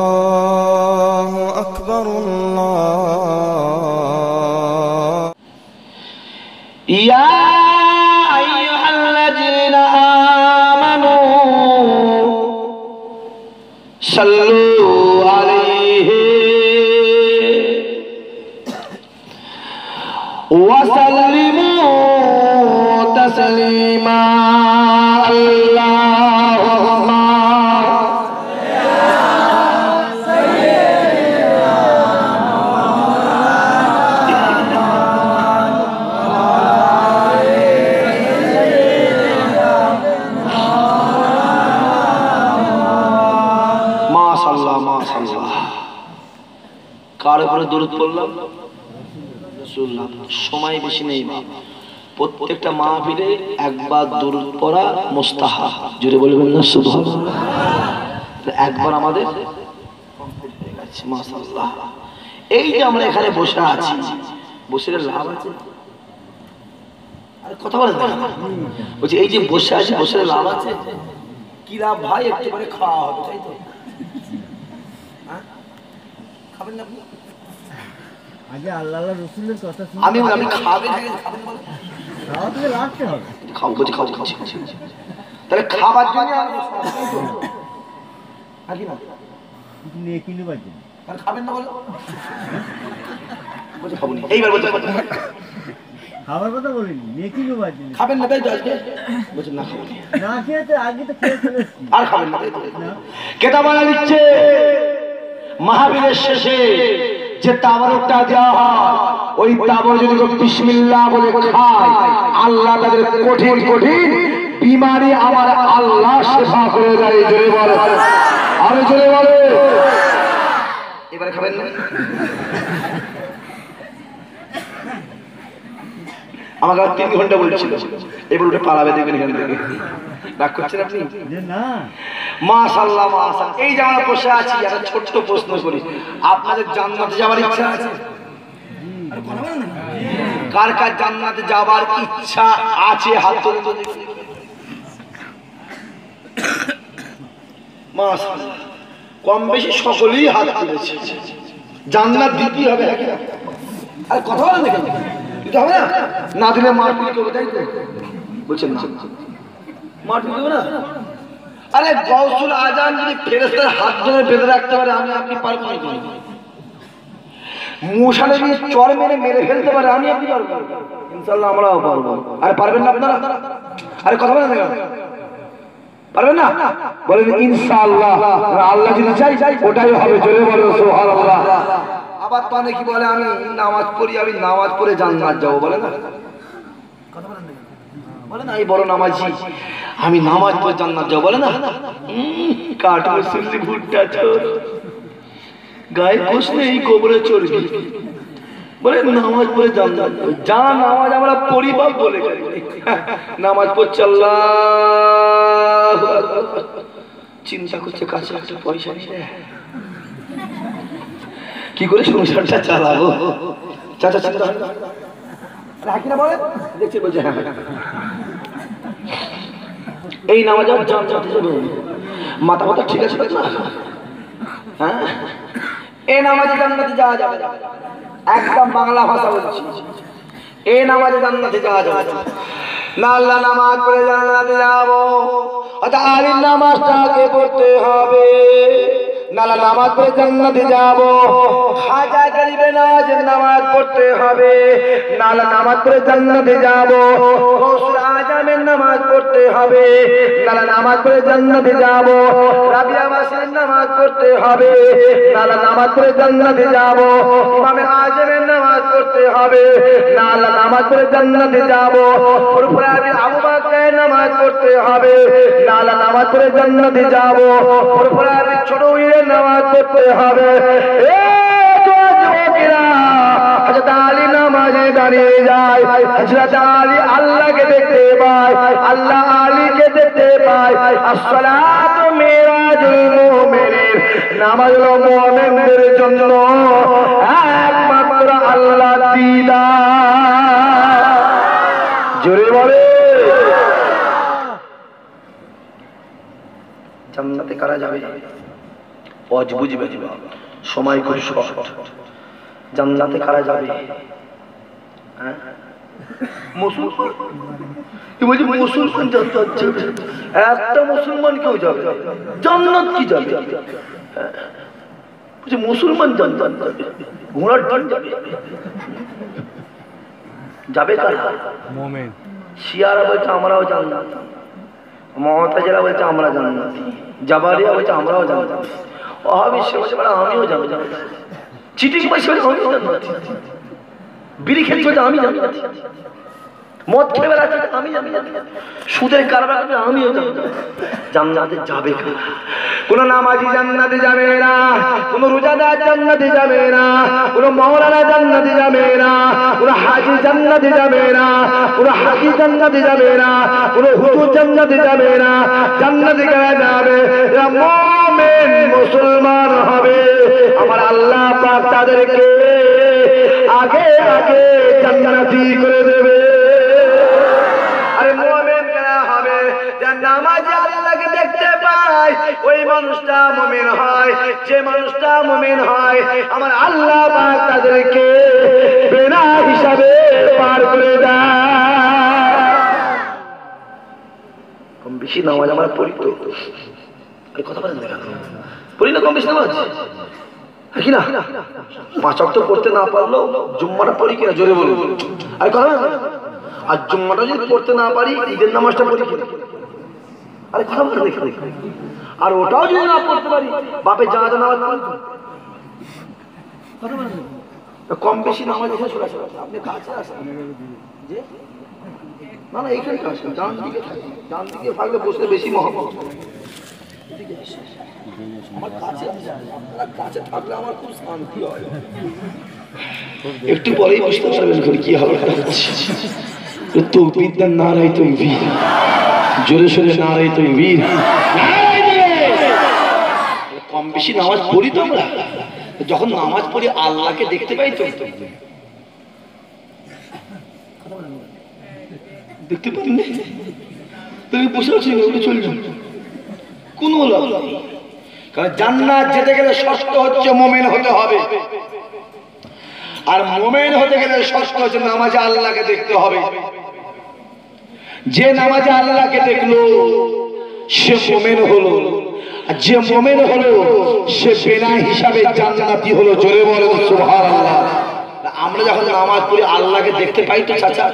الله أكبر الله يا أيها الذين آمنوا صلوا عليه وسلموا تسليما اللهم কার উপরে দরুদ পড়লাম শুনলাম সময় বেশি নেই মা প্রত্যেকটা মাহফিলে একবার দরুদ পড়া মুস্তাহাব জোরে বলবেন না সুবহানাল্লাহ একবার আমাদের কমপ্লিট হয়ে গেছে মাশাআল্লাহ এই যে আমরা এখানে বসে আছি বসে লাভ আছে আর কথা বলেন না বলছি এই যে বসে আছি বসে লাভ আছে কি লাভ ভাই একটু করে খাওয়া হবে তাই তো খাবেন না আপনি আগে আল্লাহ রাসূলের কথা শুনুন আমি খাবেন খাওয়া থেকে রাখতে হবে খাও বলছি খাও তাহলে খাবার জন্য আগে না নেকি নেবার জন্য আর খাবেন না বলো বলছি খাবো না এইবার বলছি খাবার কথা বলিনি নেকি নেবার জন্য খাবেন না তাই তো আজকে বলছি না খাবো না খেয়ে তো আগে তো খেয়ে ফেলেছি আর খাবেন না তাই তো কেতাবানা লিখছে মাহফিলের শেষে যে তাবারকটা দেওয়া হয় ওই তাবর যদি বিসমিল্লাহ বলে খায় আল্লাহ তাদের কঠিন কঠিন বিমারি আমার আল্লাহ শিফা করে দেয় জোরে বলে আরে জোরে বলে এবারে খাবেন না আমাকে 3 ঘন্টা বলছিল এবার উঠে পালাবে দেখবেন এখান থেকে রাগ করছেন আপনি না মাশাআল্লাহ মাশাআল্লাহ এই যে আমরা বসে আছি একটা ছোট্ট প্রশ্ন করি আপনাদের জান্নাতে যাওয়ার ইচ্ছা আছে কার কার জান্নাতে যাওয়ার ইচ্ছা আছে হাত তুলুন মাশাআল্লাহ কম বেশি সকলেই হাত তুলেছে জান্নাত দিতে হবে আর কথা বলেন দেখেন দিতে হবে না না দিলে মারপিট করবে তাই তো বলছেন না মারপিট করবে না আরে গৌসুল আজম যদি ফেরেশতার হাত ধরে বেঁধে রাখতে পারে আমি আপনি পারবো না মুসা নবী চর মেরে ফেলতে পারে আমি আপনি পারবো ইনশাআল্লাহ আমরাও পারবো আরে পারবেন না আপনারা আরে কথা বলেন না পারবেন না বলেন ইনশাআল্লাহ আল্লাহ যদি চাই ওটাই হবে জোরে বলো সুবহানাল্লাহ আবার তো অনেকে বলে আমি নামাজ পড়ি আমি নামাজ পড়ে জান্নাত যাব বলে না কথা বলেন না বলে না এই বড় নামাজি আমি নামাজ পড়ে জান্নাত যাব বলে না কাটো সুন্নি ভুট্টা চোর গায়ে কুছ নেই গোবরে চর্বি বলে নামাজ পড়ে জান্নাত যা নামাজ আমরা পড়ি বা বলে নামাজ পড়ছে আল্লাহু আকবার চিন্তা করছে কাছে একটা পয়সা নেই কি করে সংসারটা চালাবো চাচা চিন্তা হয় না বলে দেখছি বলছে হ্যাঁ এই নামাজ জান্নাতে যাবে মাথা মাথা ঠিক আছে না হ্যাঁ এই নামাজে জান্নাতে যাওয়া যাবে একদম বাংলা ভাষা বলছি এই নামাজে জান্নাতে যাওয়া যাবে না আল্লাহ নামাজ পড়ে জান্নাতে যাবো তাহলে নামাজটাকে পড়তে হবে নালা নামাজ পড়ে জান্নাতে যাবো খাজা গরিবে নামাজের নামাজ পড়তে হবে নালা নামাজ পড়ে জান্নাতে যাবো গৌসুল আজমের নামাজ পড়তে হবে নালা নামাজ পড়ে জান্নাতে যাবো রাবিয়া মাসির নামাজ পড়তে হবে নালা নামাজ পড়ে জান্নাতে যাবো ইমামে আজমের নামাজ পড়তে হবে নালা নামাজ পড়ে জান্নাতে যাবো ফুরফুরা আবু বকরের নামাজ পড়তে হবে নালা নামাজ পড়ে জান্নাতে যাবো ফুরফুরা ছোট নামাজ পড়তে হবে হযরত আলী নামাজে দাঁড়িয়ে যায় হযরত আলী আল্লাহকে দেখতে পায় আল্লাহ আলীকে দেখতে পায় আসসালাতু মিরাজুল মুমিনিন নামাজ হলো মুমিনদের জন্য একমাত্র আল্লাহ দিদার জোরে বলে জান্নাতে কারা যাবে? অজ বুঝবে, সময় খুব শর্ট। জান্নাতে কারা যাবে? হ্যাঁ, মুসলমান। মুসলমান একটা মুসলমান কেউ যাবে জান্নাত? কি যাবে? মুসলমান জান্নাত যাবে, ঘোড়ার ডিম যাবে। যাবে কারা? মোমেন। শিয়ারা বলছে আমরাও জান্নাত, মুতাজিলা বলছে আমরা জান্নাত, জাবারিয়া বলছে আমরাও জান্নাত, ওয়াহাবি বলছে আমিও জান্নাত, চিটিং বলছে আমিও জান্নাত, বিড়ি খেতে বলছে আমি জান্নাত, মদ খেয়ে বেড়াচ্ছে আমি জান্নাত, সুদের কারবার করবে আমিও জান্নাত। জান্নাতে যাবে কারা? কোন নামাজি জান্নাতে যাবে না, কোন রোজাদার জান্নাতে যাবে না, কোন মাওলানা জান্নাতে যাবে না, কোন হাজী জান্নাতে যাবে না, কোন হাজী জান্নাতে যাবে না, কোন হুজুর জান্নাতে যাবে না। জান্নাতে কারা যাবে? এরা মুমিন মুসলমান হবে। আমার আল্লাহ পাক তাদেরকে আগে আগে জান্নাতি করে দেবে। আরে মুমিন কারা হবে? যারা নামাজে আল্লাহকে দেখতে পায় ওই মানুষটা মুমিন হয়। যে মানুষটা মুমিন হয় আমার আল্লাহ পাক তাদেরকে বিনা হিসাবে পার করে দেয়। কম বেশি নামাজ আমরা পড়ি তো, এই কথা বলেন না কেন? পড়ি না কম বেশি নামাজ? কি না 5 ওয়াক্ত পড়তে না পারলেও জুম্মাটা পড়ি কিনা জোরে বলুন। আর কথা বলেন না, আর জুম্মাটা যদি পড়তে না পারি ঈদের নামাজটা পড়ি কিনা? আরে কথা বলেন দেখে দেখে। আর ওটাও যদি না পড়তে পারি বাপের জানাজা নামাজ না পড়ি কম বেশি নামাজ এসে চলে আসে। আপনি কাছে আসেন যে না না এইখানে আসেন, ডান দিকে থাকেন, ডান দিকে থাকলে বসতে বেশি মহব্বত। আমার কাছে কাছে থাকলে আমার খুব শান্তি হয়। একটু পরেই বুঝতে পারবেন কি হবে। তৌফিক দেন নারাই তৌফিক, জোরে সোরে নারাই তৌফিক। কম বেশি নামাজ পড়ি তো আমরা, যখন নামাজ পড়ি আল্লাহকে দেখতে পাই তো। দেখতে পারেন না তুমি বসে আছি চলে যান, কোন লাভ নেই। কারণ জান্নাত যেতে গেলে শর্ত হচ্ছে মুমিন হতে হবে, আর মুমিন হতে গেলে শর্ত হচ্ছে নামাজে আল্লাহকে দেখতে হবে। যে নামাজে আল্লাহকে দেখলো সে মুমিন হলো, আর যে মুমিন হলো সে বিনা হিসাবে জান্নাতি হলো। জোরে বলেন সুবহানাল্লাহ। আমরা যখন নামাজ পড়ি আল্লাহকে দেখতে পাই তো চাচা,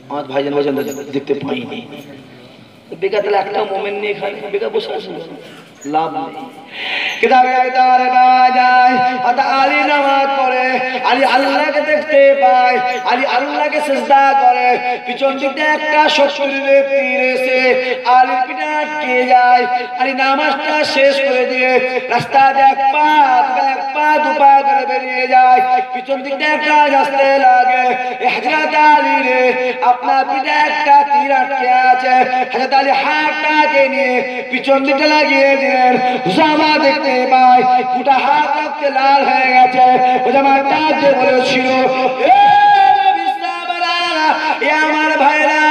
আমার ভাইজান ভাইজান দেখতে পাইনি বেকার, তাহলে একটা মোমেন্ট নিয়ে এখানে বেকার বসে আসুন, লাভ নেই। আলী নামাজ পড়ে, আলী আল্লাহকে দেখতে পায়, আলী আল্লাহকে সিজদা করে, পিছন দিকে একটা শত্রুর তীর এসে আলীর পিঠে আটকে যায়। আলী নামাজটা শেষ করে দিয়ে রাস্তাতে এক পা দুপা করে বেরিয়ে যায়। পিছন দিকে একটা আসতে লাগে, হযরত আলী রে আপনার পিঠে একটা তীর আটকে আছে। হযরত আলী হাতটাকে নিয়ে পিছন দিকে লাগিয়ে দিলেন। উসামা দেখতে পায় গোটা হাত রক্তে লাল হয়ে গেছে। উসামা ডাকে বলেছিল, আমার ভাইরা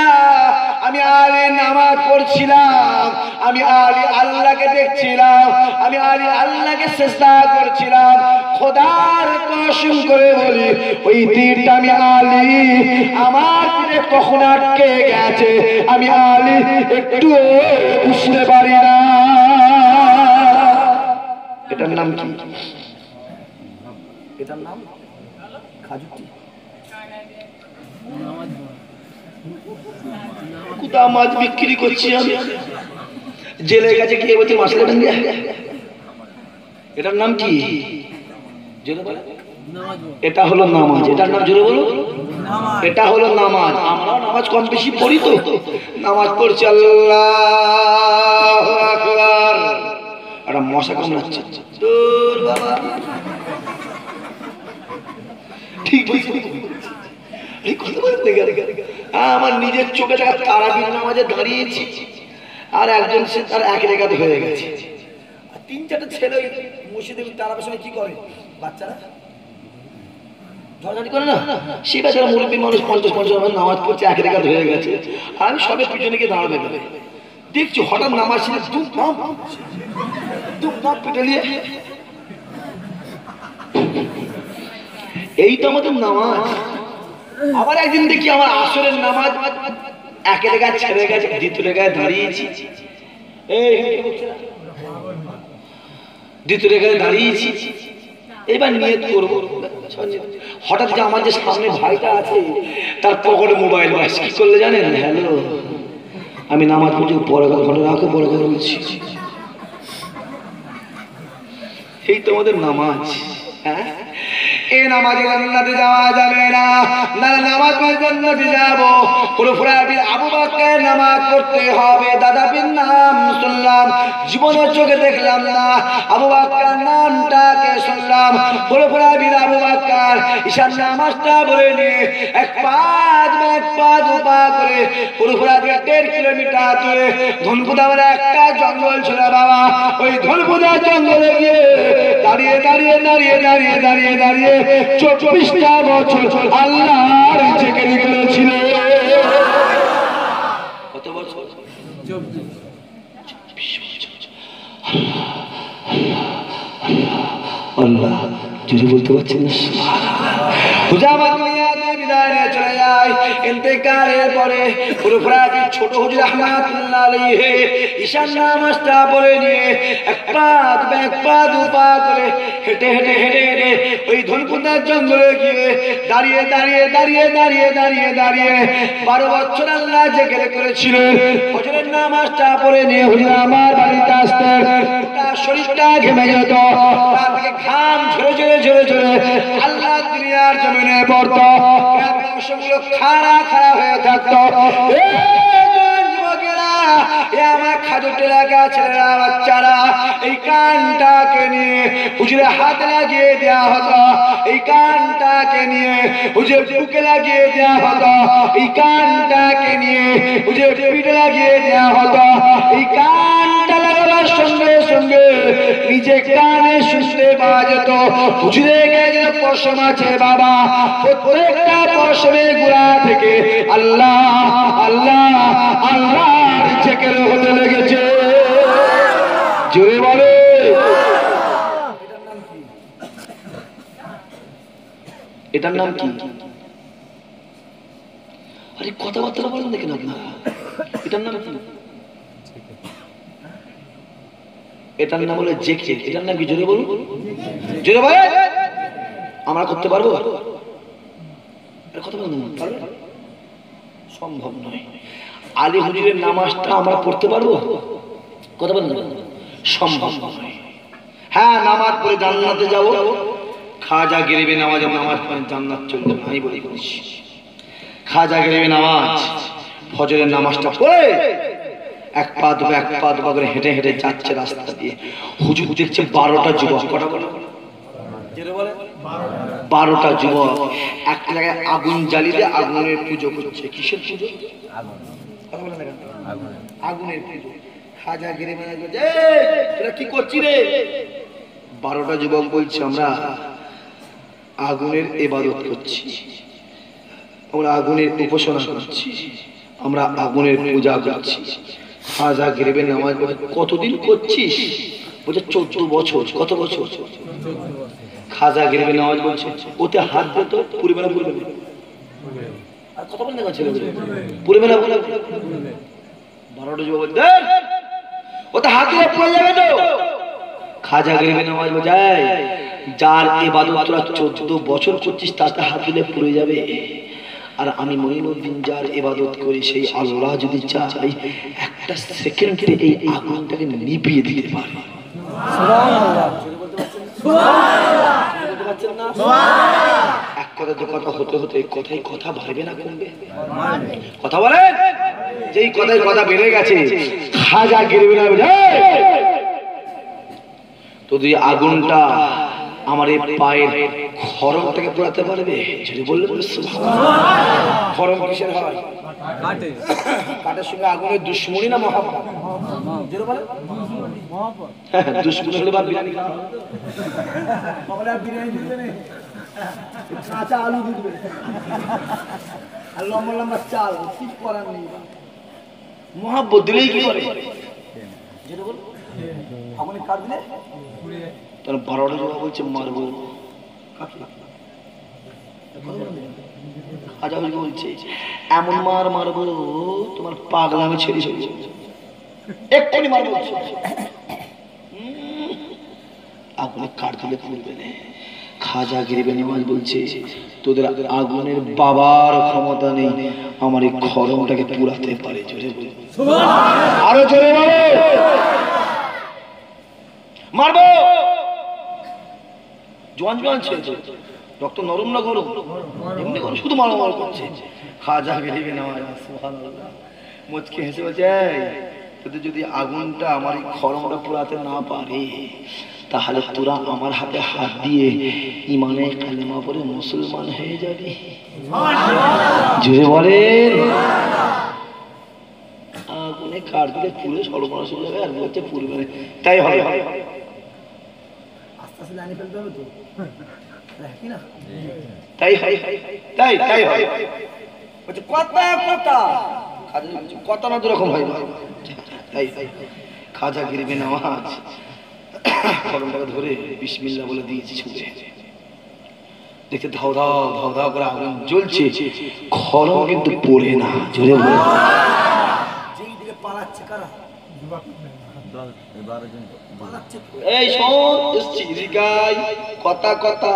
আমি আলী নামাজ পড়ছিলাম, আমি আলী আল্লাহকে দেখছিলাম, আমি আলী আল্লাহকে সিজদা করছিলাম। খোদার কসম করে বলি ওই তীরটা আমি আলী আমার পিঠে কখন আটকে গেছে আমি আলী একটু বুঝতে পারি না। এটার নাম কি? এটার নাম খাজুতি। কোথা মাছ বিক্রি করছি আমি, জেলের কাছে গিয়ে বলছি মাছ নেবেন। এটার নাম কি? এটা হলো নামাজ। এটার নাম জোরে বলো, এটা হলো নামাজ। আমরাও নামাজ কম বেশি পড়ি তো, নামাজ পড়ছি আল্লাহু আকবার। একটা মশা কামড়াচ্ছে, দূর বাবা। ঠিক বলছি, আমার নিজের চোখে দেখা তারাবির নামাজে দাঁড়িয়েছি, আর একজন সে তার এক রেখাতে হয়ে গেছে। 3-4টা ছেলে মসজিদে তারাবির সময় কি করে বাচ্চারা? ঝড়ঝাড়ি করে না সে বেচারা মুরব্বী মানুষ 50-50 আমার নামাজ পড়ছে এক রেখাত হয়ে গেছে আর আমি সবে পিছনে গিয়ে দাঁড়াবে দেখছি হঠাৎ নামাজ ছিল দুপ পিটে নিয়ে এই তো আমাদের নামাজ। আবার একদিন দেখি আমার আসরের নামাজ এক রেখায় ছেড়ে গেছে দ্বিতীয় রেখায় দাঁড়িয়েছি দ্বিতীয় রেখায় দাঁড়িয়েছি এবার নিয়ত করবো হঠাৎ যে আমার যে সামনে ভাইটা আছে তার পকেটে মোবাইল বাস কি করলে জানেন হ্যালো আমি নামাজ পড়ছি বড় কথা ঘটনা রাখো বড় কথা বলছি এই তো আমাদের নামাজ। হ্যাঁ এ নামাজে জান্নাতে যাওয়া যাবে না না নামাজ পড়ে জান্নাতে যাব ফুরফুরা বিন আবু বকর নামাজ পড়তে হবে দাদা বিন নাম শুনলাম জীবনের চোখে দেখলাম না আবু বকর নামটাকে শুনলাম ফুরফুরা বিন আবু বকর ঈশান নামাজটা পড়ে নিয়ে এক পা দুপা করে ফুরফুরা থেকে 1.5 কিলোমিটার দূরে ধনপুদা বলে একটা জঙ্গল ছিল বাবা ওই ধনপুদা জঙ্গলে গিয়ে দাঁড়িয়ে দাঁড়িয়ে দাঁড়িয়ে দাঁড়িয়ে দাঁড়িয়ে দাঁড়িয়ে 24টা বছর আল্লাহর জিকির করেছিল। কত বছর? 24 আল্লাহ যদি বলতে পারছেন না হুজামা দুনিয়াতে বিদায় নিয়ে চলে যায় ইন্তেকালের পরে ফুরফুরা বিন ছোট হুজুর রাহমাতুল্লাহ আলাইহি ঈশান নামাজটা পড়ে নিয়ে এক পা দুপা করে হেঁটে হেঁটে হেঁটে হেঁটে ওই ধনকুন্দার জঙ্গলে গিয়ে দাঁড়িয়ে দাঁড়িয়ে দাঁড়িয়ে দাঁড়িয়ে দাঁড়িয়ে দাঁড়িয়ে 12 বছর আল্লাহ জিকির করেছিলেন ফজরের নামাজটা পড়ে নিয়ে হুজুর আমার বাড়িতে আসতেন শরীরটা ঘেমে যেত পা থেকে ঘাম ঝরে ঝরে ঝরে ঝরে আল্লাহ দুনিয়ার জমিনে পড়তো অংশগুলো খাড়া খাড়া হয়ে থাকতো আমার খাজুর এলাকা ছেলেরা বাচ্চারা এই কানটাকে নিয়ে হুজুরে হাত লাগিয়ে দেওয়া হতো এই কানটাকে নিয়ে হুজুর বুকে লাগিয়ে দেওয়া হতো এই কানটাকে নিয়ে হুজুর পিঠে লাগিয়ে দেওয়া হতো এই কানটা লাগাবার সঙ্গে সঙ্গে নিজে কানে শুনতে পাওয়া যেত হুজুরে গেছে পশম আছে বাবা প্রত্যেকটা পশমে গুড়া থেকে আল্লাহ আল্লাহ আল্লাহর জিকির হতে লেগেছে জোরে বলে এটার নাম কি? আরে কথাবার্তা বলেন দেখেন আপনারা এটার নাম কি? এটার নাম হলো জিকির। এটার নাম কি জোরে বলুন জোরে বলে আমরা করতে পারবো কথা বলেন সম্ভব নয়। আলী হুজুরের নামাজটা আমরা পড়তে পারবো কথা বলেন সম্ভব নয়। হ্যাঁ নামাজ পড়ে জান্নাতে যাব খাজা গরিবে নামাজের নামাজ পড়ে জান্নাত চলবে আমি বলি বলছি খাজা গরিবে নামাজ ফজরের নামাজটা পড়ে এক পা দুপা করে হেঁটে হেঁটে যাচ্ছে রাস্তা দিয়ে হুজুর দেখছে 12টা যুবক কটা বলে 12টা যুবক এক জায়গায় আগুন জ্বালিয়ে আগুনের পুজো করছে কিসের পুজো? আগুনের পুজো। খাজা গরিবে বলছে তোরা কি করছিস রে? 12টা যুবক বলছে আমরা আগুনের ইবাদত করছি আমরা আগুনের উপাসনা করছি আমরা আগুনের পূজা করছি। খাজা গরিবে নামাজ কতদিন করছিস? বলছে 14 বছর। কত বছর? খাজা গরিবে নামাজ বলছে ওতে হাত দিত পুরবে না পুরবে না আর কথা বলেন না ছেলে পুরবে না বলে 12টা যুবক দেন ওতে হাত দিয়ে পড়ে যাবে তো। খাজা গরিবে নামাজ বোঝায় যার ইবাদত তোরা 14 বছর করছিস তাতে হাত দিলে পড়ে যাবে আর আমি মঈনুদ্দিন যার ইবাদত করি সেই আল্লাহ যদি চাই একটা সেকেন্ডে এই আগুনটাকে নিভিয়ে দিতে পারে। সুবহানাল্লাহ সুবহানাল্লাহ এক কথা দু কথা হতে হতে কথাই কথা বাড়বে না কমবে? কথা বলেন যেই কথাই কথা বেড়ে গেছে খাজা গরিবে না তো দুই আগুনটা আমার এই পায়ের খড়মটাকে পোড়াতে পারবে যদি বললে খড়ম কিসের হয়? কাঠের সঙ্গে আগুনের দুশ্মনী না মহাব্বত? দুশ্মনী হলে বা বিরিয়ানি কাঁচা আলু দিবে আর লম্বা লম্বা চাল, কি করার নেই। মহাব্বত দিলেই কি করে যেটা বল আপনি কাট দিলে তার 12টা জমা বলছে মারবো আজা বলছে এমন মার মারবো তোমার পাগলামে ছেড়ে চলে যাবে, এক্ষুনি মারবো। আপনি কাট দিলে পুড়বে না। খাজা গিরিবে নেওয়াজ বলছে তোদের আগুনের বাবার ক্ষমতা নেই, আমার এই খরমটাকে পুরাতে পারে। জোরে বলে আরো জোরে বলে মারবো। জোয়ান জোয়ান ছেলে, রক্ত নরম না গরম, এমনি গরম, শুধু মারামারি করছে। খাজা গিরিবে নেওয়াজ সুবহানাল্লাহ মুচকি হেসে বলছে তোদের যদি আগুনটা আমার এই খরমটা পুরাতে না পারে তাহলে তোরা আমার হাতে হাত দিয়ে ইমানে কালেমা পড়ে মুসলমান হয়ে যাবে। জোরে বলেন। আগুনে কাঠ দিলে পুড়ে সর্বনাশ হয়ে যাবে, আর বলছে পুড়বে না। তাই হয়, আস্তে আস্তে জানিয়ে ফেলতে হবে তো, তাই হয়, তাই তাই হয়। বলছে কথা কথা কথা না দুরকম হয়, তাই খাজা গিরবে নেওয়াজ কলমটাকে ধরে বিসমিল্লাহ বলে দিয়েছি ছুঁড়ে। দেখতে ধাও ধাও ধাও ধাও করে আগুন জ্বলছে, খরম কিন্তু পড়ে না। জোরে বলে যেই দিকে পালাচ্ছে কারা পালাচ্ছে। এই শোন এসছি রিগাই কথা কথা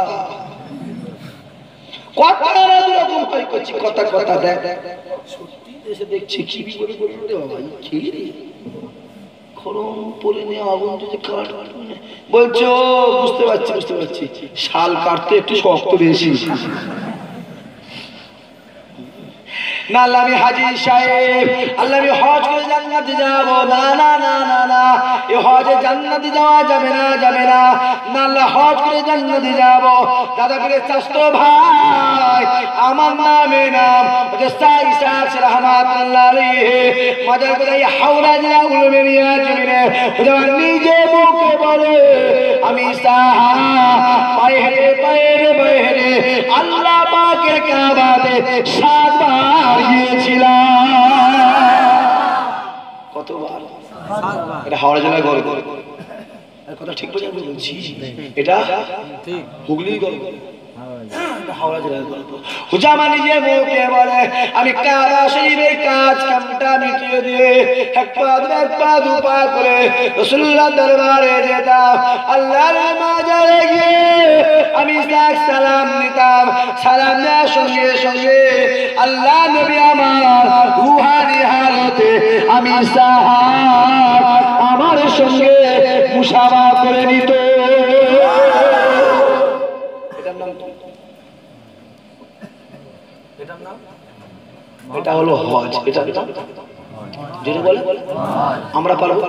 কথা না দুরকম হয় করছি কথা কথা। দেখ সত্যি এসে দেখছি কি বিপদে পড়লো রে বাবা, কি রে খরম পরে নিয়ে আগুন যদি কাট বলছো। বুঝতে পারছি বুঝতে পারছি, শাল কাটতে একটু শক্ত বেশি না। আল্লাহ আমি হাজী সাহেব, আল্লাহ আমি হজ করে জান্নাতে যাব। না না না না না, এই হজে জান্নাতে যাওয়া যাবে না, যাবে না। না আল্লাহ হজ করে জান্নাতে যাব। দাদা বলে চাস্তো ভাই আমার নামে নাম সাই সাস রহমাতুল্লাহ আলাইহি মাজার কোথায় হাওড়া জেলা উলুবেড়িয়া জমিনে নিজে মুখে বলে আমি সাহা পায়ে হেঁটে পায়ে হেঁটে আল্লাহ পাকের কাবাতে 7 বার গিয়েছিলাম। কতবার? 7 বার। এটা হাওড়া জেলায় গল্প, কথা ঠিক বলছি, এটা ঠিক হুগলির গল্প, হাওড়া জেলার গল্প। হুজামা নিজে মুখে বলে আমি কাবা শরীফের কাজ কামটা মিটিয়ে দিয়ে এক পা দুপা করে রাসূলুল্লাহ দরবারে যেতাম। আল্লাহর মাজারে গিয়ে আমি সালাম নিতাম। সালাম দেওয়ার সঙ্গে সঙ্গে আল্লাহ নবী আমার রুহানি হালতে আমি সাহাব আমার সঙ্গে মুসাফা করে নিত। এটা হলো হজ। এটা যদি বলে আমরা পারবো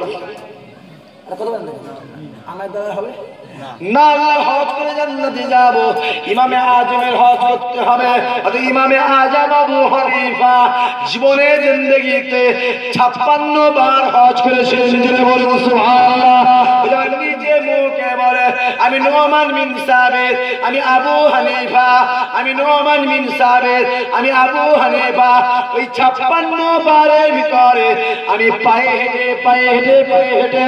আমার দ্বারা হবে না। আল্লাহ হজ করে জান্নাতে যাব, ইমামে আজমের হজ করতে হবে। অর্থাৎ ইমামে আজম আবু হানিফা জীবনে জিন্দেগিতে 56 বার হজ করেছিলেন। যদি বলুন সুবহানাল্লাহ। নিজে মুখে বলে আমি নোমান বিন সাবিত, আমি আবু হানিফা, আমি নোমান বিন সাবিত, আমি আবু হানিফা। ওই 56 বারের ভিতরে আমি পায়ে হেঁটে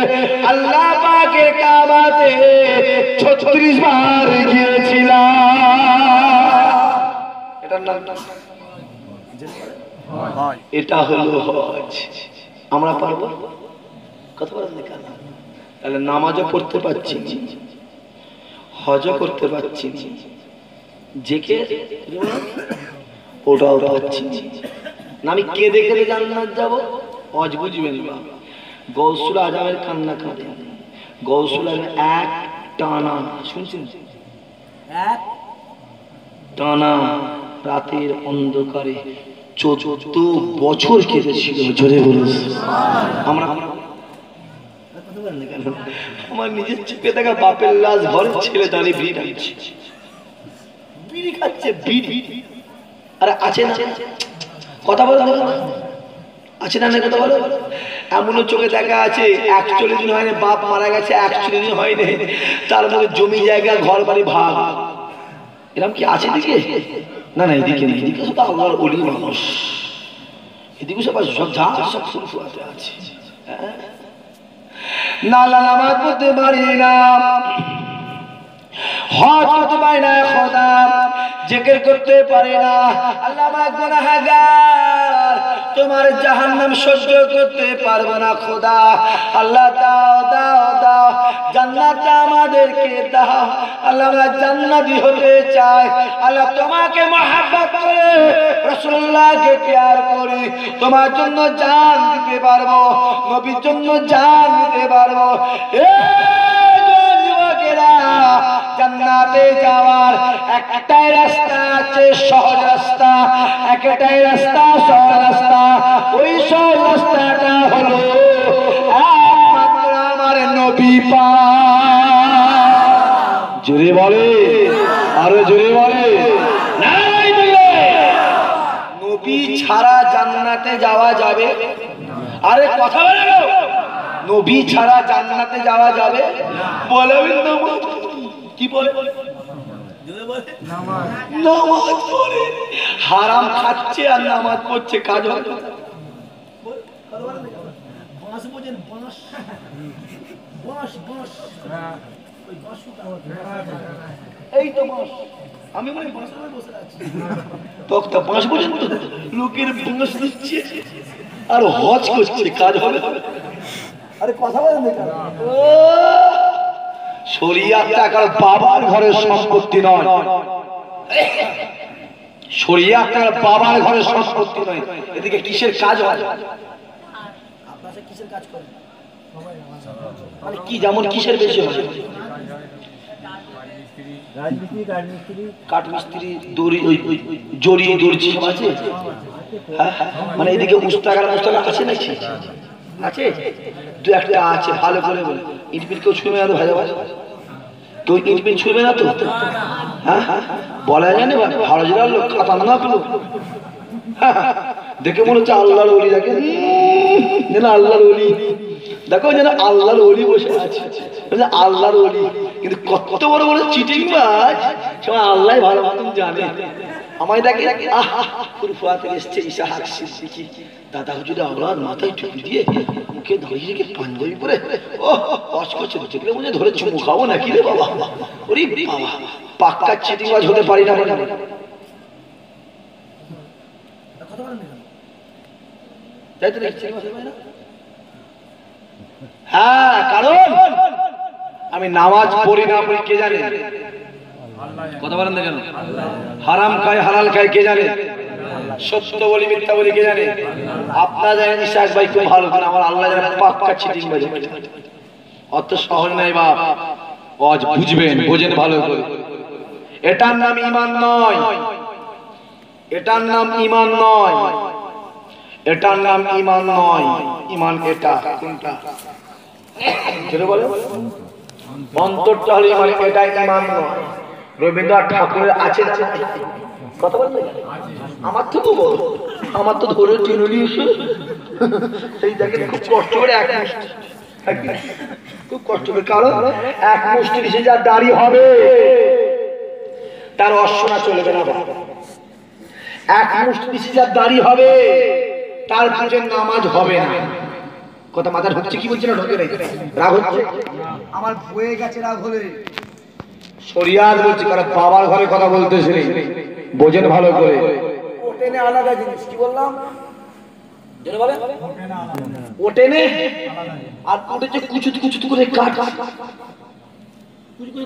আল্লাহ পাকের কাবাতে 36 বার গিয়েছিলাম। এটার নাম এটা হলো হজ। আমরা পারবো? কথা বলেন না কেন? তাহলে নামাজও পড়তে পারছি, হজও করতে পারছি, জেকে ওটাও পাচ্ছি না। আমি কেঁদে কেঁদে জান্নাত যাবো, হজ বুঝবেন না। গৌসুল আজমের কান্না কাঁদে, গৌসুল আজম এক টানা, শুনছেন, এক টানা রাতের অন্ধকারে 14 বছর কেঁদেছিল। জোরে বলুন। আমরা আমার নিজের চেপে থাকা বাপের লাশ ঘরের ছেলে দাঁড়িয়ে বিড়ি খাচ্ছে, বিড়ি খাচ্ছে, বিড়ি। আরে আছে না কথা বলো, আছে না কথা বলো। এমনও চোখে দেখা আছে 41 দিন হয়নি বাপ মারা গেছে, 41 দিন হয়নি, তার মধ্যে জমি জায়গা ঘর বাড়ি ভাগ। এরকম কি আছে এদিকে? না না, এদিকে নেই, এদিকে সব আল্লাহর ওলি মানুষ, এদিকে সব যা সব ফুলফুয়াতে আছে। না নামাজ পড়তে পারি না, হজ করতে পারি না খোদা, জিকির করতে পারি না, আল্লাহ আমার গুনাহগার, তোমার জাহান্নাম সহ্য করতে পারবো না খোদা। আল্লাহ দাও দাও দাও, জান্নাত আমাদেরকে দাও, আল্লাহ আমরা জান্নাতি হতে চাই। আল্লাহ তোমাকে মহব্বত করে, রাসূলুল্লাহকে প্যার করি, তোমার জন্য জান দিতে পারবো, নবীর জন্য জান দিতে পারবো। জান্নাতে যাওয়ার একটাই রাস্তা আছে, সহজ রাস্তা, একটাই রাস্তা, সহজ রাস্তা। ওই সহজ রাস্তাটা হলো একমাত্র আমার নবী পাক। জোরে বলে, আরো জোরে বলে, নবী ছাড়া জান্নাতে যাওয়া যাবে? আরে কথা বলে, নবী ছাড়া জান্নাতে যাওয়া যাবে? বলবেন না, কি বলে? নামাজ পড়ে, হারাম খাচ্ছে আর নামাজ পড়ছে, কাজ হবে? এই তো বাঁশ, আমি মনে বসে আছি, তক্তা বাঁশ পর্যন্ত লোকের বাঁশ দিচ্ছে আর হজ করছে, কাজ হবে? আরে কথা বলেন না, শরিয়াত টাকার বাবার ঘরের সম্পত্তি নয়, শরিয়াত টাকার বাবার ঘরের সম্পত্তি নয়। এদিকে কিসের কাজ হয়? আপনারা কিসের কাজ করেন? মানে কি, যেমন কিসের বেশি হয়? রাজমিস্ত্রি, কাঠমিস্ত্রি, কাঠমিস্ত্রি, দড়ি, জড়ি দর্জি সব আছে। হ্যাঁ, মানে এদিকে উস্তাকার মুস্তাকার আছে নাকি? আছে, দু একটা আছে, ভালো করে বলে। ইটপিট কেউ ছুঁবে না তো ভাই, কেউ ইটপিট ছুঁবে না তো? হ্যাঁ, বলা যায় না, ভালো জেলার লোক, খাতারনাক লোক, দেখে মনে হচ্ছে আল্লাহর ওলি, দেখে যেন আল্লাহর ওলি, দেখো যেন আল্লাহর ওলি বসে আছে, আল্লাহর ওলি। কিন্তু কত বড় বড় চিটিং বাজ, সময় আল্লাহ ভালো মতন জানে। আমায় দেখে ফুরফুয়া থেকে এসছে ঈশা হাক সিদ্দিকী, দাদা হুজুরের আওলাদ, মাথায় টুপি দিয়ে, মুখে দাঁড়িয়ে রেখে পাঞ্জাবি পরে, ও কষ্ট করছে, দেখলে মনে ধরে চুমু খাবো নাকি রে বাবা। ওরে বাবা, পাক্কা চিটিং বাজ হতে পারি না বলে। তাই তো দেখছি, হ্যাঁ, কারণ আমি নামাজ পড়ি না পড়ি কে জানে? কথা বলেন না কেন? হারাম খাই হালাল খাই কে জানে? সত্য বলি মিথ্যা বলি কে জানে? আপনারা জানেন, ইশাক ভাই খুব ভালো করে, আমার আল্লাহ জানে পাক্কা চিটিং বাজ। অত সহজ নাই বাপ, আজ বুঝবেন, বোঝেন ভালো করে। এটার নাম ঈমান নয়, এটার নাম ঈমান নয়, এটার নাম ঈমান নয়। ঈমান এটা কোনটা? যেটা বলে অন্তরটা হলো ঈমান, এটা ঈমান নয়। রবীন্দ্রনাথ ঠাকুরের আছে না? কথা বলতে আমার তো বল, আমার তো ধরে টেনে এসে সেই দেখেন খুব কষ্ট করে, এক মুষ্টি, খুব কষ্ট করে, কারণ এক মুষ্টি এসে যার দাড়ি হবে তার অশ্বনা চলবে না। এক মুষ্টি এসে যার দাড়ি হবে তার পুজোর নামাজ হবে না। কথা মাথা ঢুকছে কি বলছে না? ঢুকে নেই, রাগ হচ্ছে আমার, বয়ে গেছে রাগ হলে। শরিয়াত বলছে, কারণ বাবার ঘরে কথা বলতেছে, বোঝেন ভালো করে। ওটেনে আলাদা জিনিস, কি বললাম? ওটেনে আর ওটেছে কুচুত কুচুত করে কাট,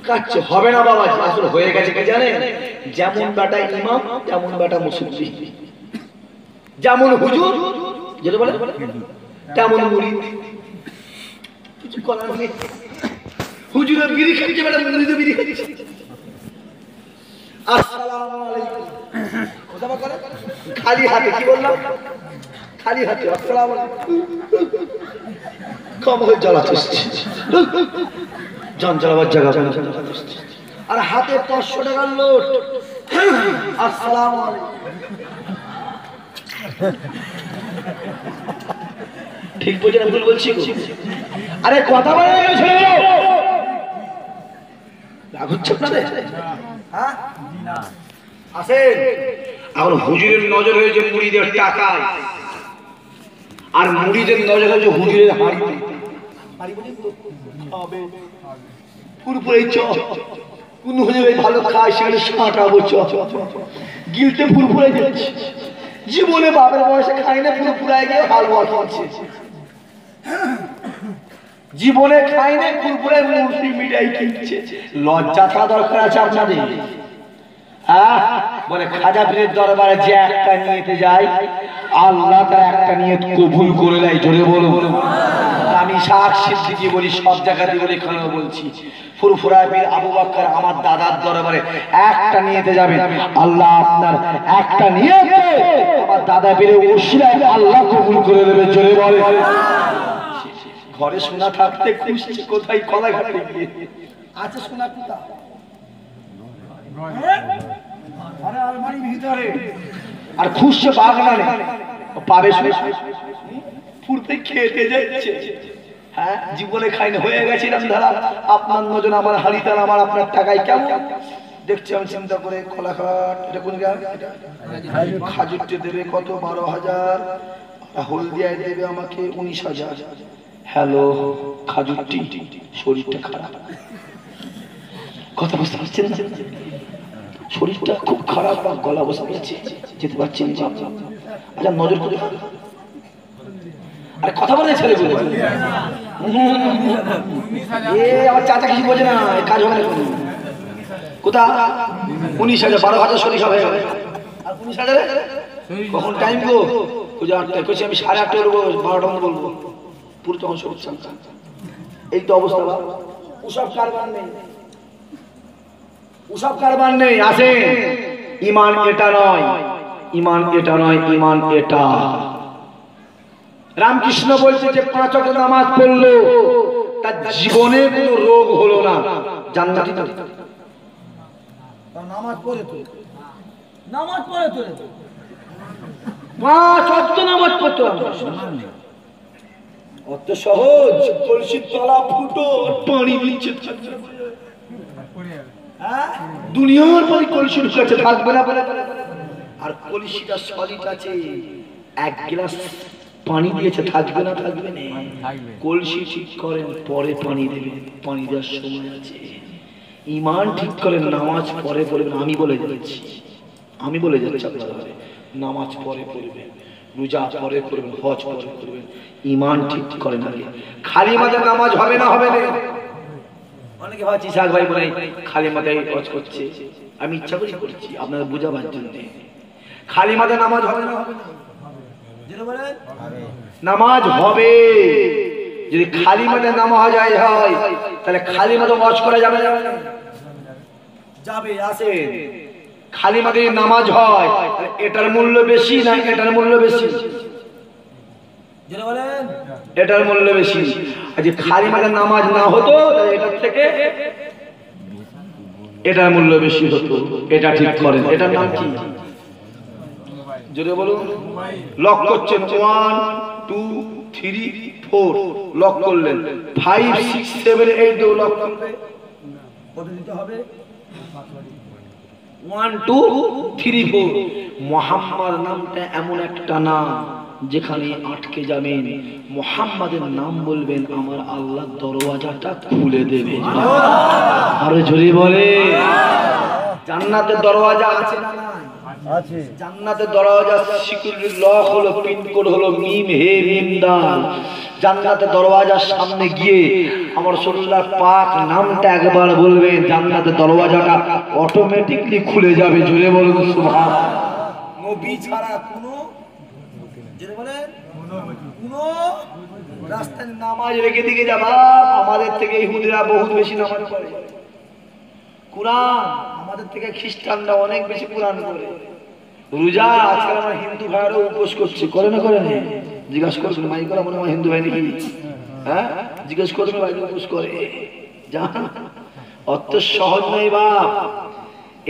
কাটছে, হবে না বাবা। আসলে হয়ে গেছে কি জানে? যেমন বেটা ইমাম তেমন বেটা মুসল্লি, যেমন হুজুর যেটা বলে তেমন মুরিদ। কিছু করার নেই, হুজুরের বিড়ি খাচ্ছে, বেটা মুরিদের বিড়ি খাচ্ছে। আসসালামু আলাইকুম, কথা বলে খালি হাতে, কি বললাম? খালি হাতে আসসালামু আলাইকুম, কম হয়ে জ্বালাচ্ছে, জান জ্বালাবার জায়গা, আর হাতে 500 টাকার নোট। আসসালামু আলাইকুম, ঠিক বলছি না ভুল বলছি? আরে কথা বলে রাগ হচ্ছে আপনাদের? হ্যাঁ, আসেন। এখন হুজুরের নজর হয়েছে মুড়িদের টাকায়, আর মুড়িদের নজর হয়েছে হুজুরের হাড়িতে। পুরোপুরি কোন হুজুর ভালো খায় সেখানে সাঁটাবো গিলতে পুরোপুরে যাচ্ছে। জীবনে বাপের বয়সে খাই না, পুরোপুরায় গিয়ে হালুয়া খাচ্ছে। জীবনে খাই না, পুরোপুরে মুরগি মিঠাই কিনছে। লজ্জা থাকা দরকার আছে আপনাদের। বলে খাজা পীরের দরবারে যে একটা নিয়েতে যায় আল্লাহ তার একটা নিয়ত কবুল করে নেয়। জোরে বলো। আমি সাক্ষী দিয়ে বলি, সব জায়গাতে বলি, এখানেও বলছি, ফুরফুরা পীর আবু বকর আমার দাদার দরবারে একটা নিয়েতে যাবেন, আল্লাহ আপনার একটা নিয়েতে আমার দাদা পীরের ওসিলায় আল্লাহ কবুল করে দেবে। জোরে বলে। ঘরে সোনা থাকতে খুঁজছে কোথায়, কলাঘাটে গিয়ে আছে সোনা কোথা? আরে আলমারির ভিতরে। আর খুঁজছে বাগানে, পাবে ফুরতে খেতে যাচ্ছে। হ্যাঁ, জীবনে খাইনি, হয়ে গেছিলাম ধারা। আপনার নজন আমার হাড়িতাল, আমার আপনার টাকায় কেমন দেখছি আমি চিন্তা করে। কলাঘাট, এটা কোন গ্রাম? খাজুরটি দেবে কত? 12,000। হলদিয়ায় দেবে আমাকে 19,000। হ্যালো খাজুরটি, শরীরটা খারাপ, কথা বুঝতে পারছেন না? শরীরটা খুব খারাপ, বা গলা বসে গেছে, যেতে পারছি না। আচ্ছা নজর করে, আরে কথা বলে ছেলে বলে আমার চাচা কিছু বোঝে না, কাজ হবে না। কোথা? 19,000, 12,000 শরীর সব হয়ে যাবে। আর 19,000 কখন টাইম গো? পূজা 8টায় কইছি, আমি 8:30 বলবো, 12টা বলবো, পুরো তখন শরীর চামচা। এই তো অবস্থা। ওসব কারবার নেই, ওসব কারবার নেই। আসে ইমান এটা নয়, ইমান এটা নয়, ইমান এটা। রামকৃষ্ণ বলছে যে 5 ওয়াক্ত নামাজ পড়লো তার জীবনে কোনো রোগ হলো না, জান্নাতি না। নামাজ পড়ে তো, নামাজ পড়ে তো 5 ওয়াক্ত নামাজ পড়তো। অত সহজ? কলসির তলা ফুটো, পানি নিচে দুনিয়ার পরে কলসি ঢুকেছে, থাকবে না। আর কলসিটা সলিড আছে, 1 গ্লাস পানি দিয়েছে, থাকবে না? থাকবে না। কলসি ঠিক করেন, পরে পানি দেবেন, পানি দেওয়ার সময় আছে। ইমান ঠিক করেন, নামাজ পরে পড়বেন। আমি বলে যাচ্ছি, আমি বলে যাচ্ছি আপনারা, নামাজ পরে পড়বেন, রোজা পরে করবেন, হজ পরে করবেন। ইমান ঠিক করেন আগে। খালি মাথায় নামাজ হবে না, হবে না। অনেকে ভাবছি শাক ভাই বলে খালি মাথায় হজ করছে, আমি ইচ্ছা করে করছি আপনারা বুঝাবার জন্য। খালি মাথায় নামাজ হবে না, হবে না? নামাজ হবে। যদি খালি মাথায় নামাজ হয় তাহলে খালি মাথায় ওয়াজ করা যাবে না? যাবে। আসেন, খালি মাথায় নামাজ হয় এটার মূল্য বেশি না এটার মূল্য বেশি? এটার মূল্য বেশি। আর যে খালি মাথায় নামাজ না হতো এটার থেকে এটার মূল্য বেশি হতো। এটা ঠিক করেন। এটার নাম কি? জোরে বলুন। লক করছেন 1 2 3 4, লক করলেন। 5 6 7 8 লক করলে কত দিতে হবে? 1 2 3 4। মুহাম্মদ নামটা এমন একটা নাম যেখানে আটকে যাবেন, মুহাম্মাদের নাম বলবেন, আমার আল্লাহ দরওয়াজাটা খুলে দেবে। আরে জোরে বলে। জান্নাতের দরওয়াজা আছে না? আছে। জান্নাতের দরওয়াজা সিকিউরিটি লক হলো, পিন কোড হলো মিম হে মিম দাল। জান্নাতের দরওয়াজার সামনে গিয়ে আমার রাসূলুল্লাহ পাক নামটা একবার বলবেন, জান্নাতের দরওয়াজাটা অটোমেটিকলি খুলে যাবে। জোরে বলুন সুবহানাল্লাহ। নবী ছাড়া কোনো জোরে বলেন কোনো রাস্তায় নামাজ রেখে দিকে যাবা। আমাদের থেকে ইহুদিরা বহুত বেশি নামাজ পড়ে। কুরআন আমাদের থেকে খ্রিস্টানরা অনেক বেশি কুরআন পড়ে। রোজা আজকাল আমার হিন্দু ভাইরাও উপোস করছে, করে না করে না? জিজ্ঞাসা করবেন মাই করা মনে হয় হিন্দু ভাই নাকি? হ্যাঁ, জিজ্ঞেস করবেন ভাই উপোস করে। জান অত সহজ নয় বাপ।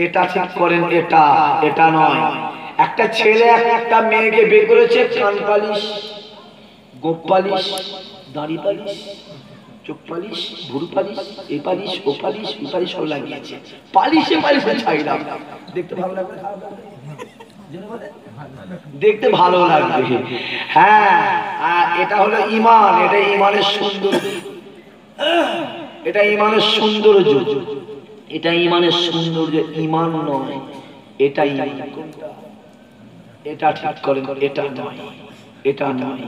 এটা ঠিক করেন, এটা এটা নয়। একটা ছেলে একটা মেয়েকে বের করেছে, কান পালিশ, গোপ পালিশ, দাড়ি পালিশ, চোখ পালিশ, ভুরু পালিশ, এ পালিশ, ও পালিশ, ও পালিশ সব লাগিয়েছে। পালিশে পালিশে ছাইলাম। দেখতে ভালো লাগবে, দেখতে ভালো লাগবে। হ্যাঁ, আর এটা হলো ঈমান, এটা ঈমানের সৌন্দর্য, এটা ঈমানের সৌন্দর্য, এটা ঈমানের সৌন্দর্য। ঈমান নয়, এটা ঈমান। এটা ঠিক করেন, এটা নয়, এটা নয়,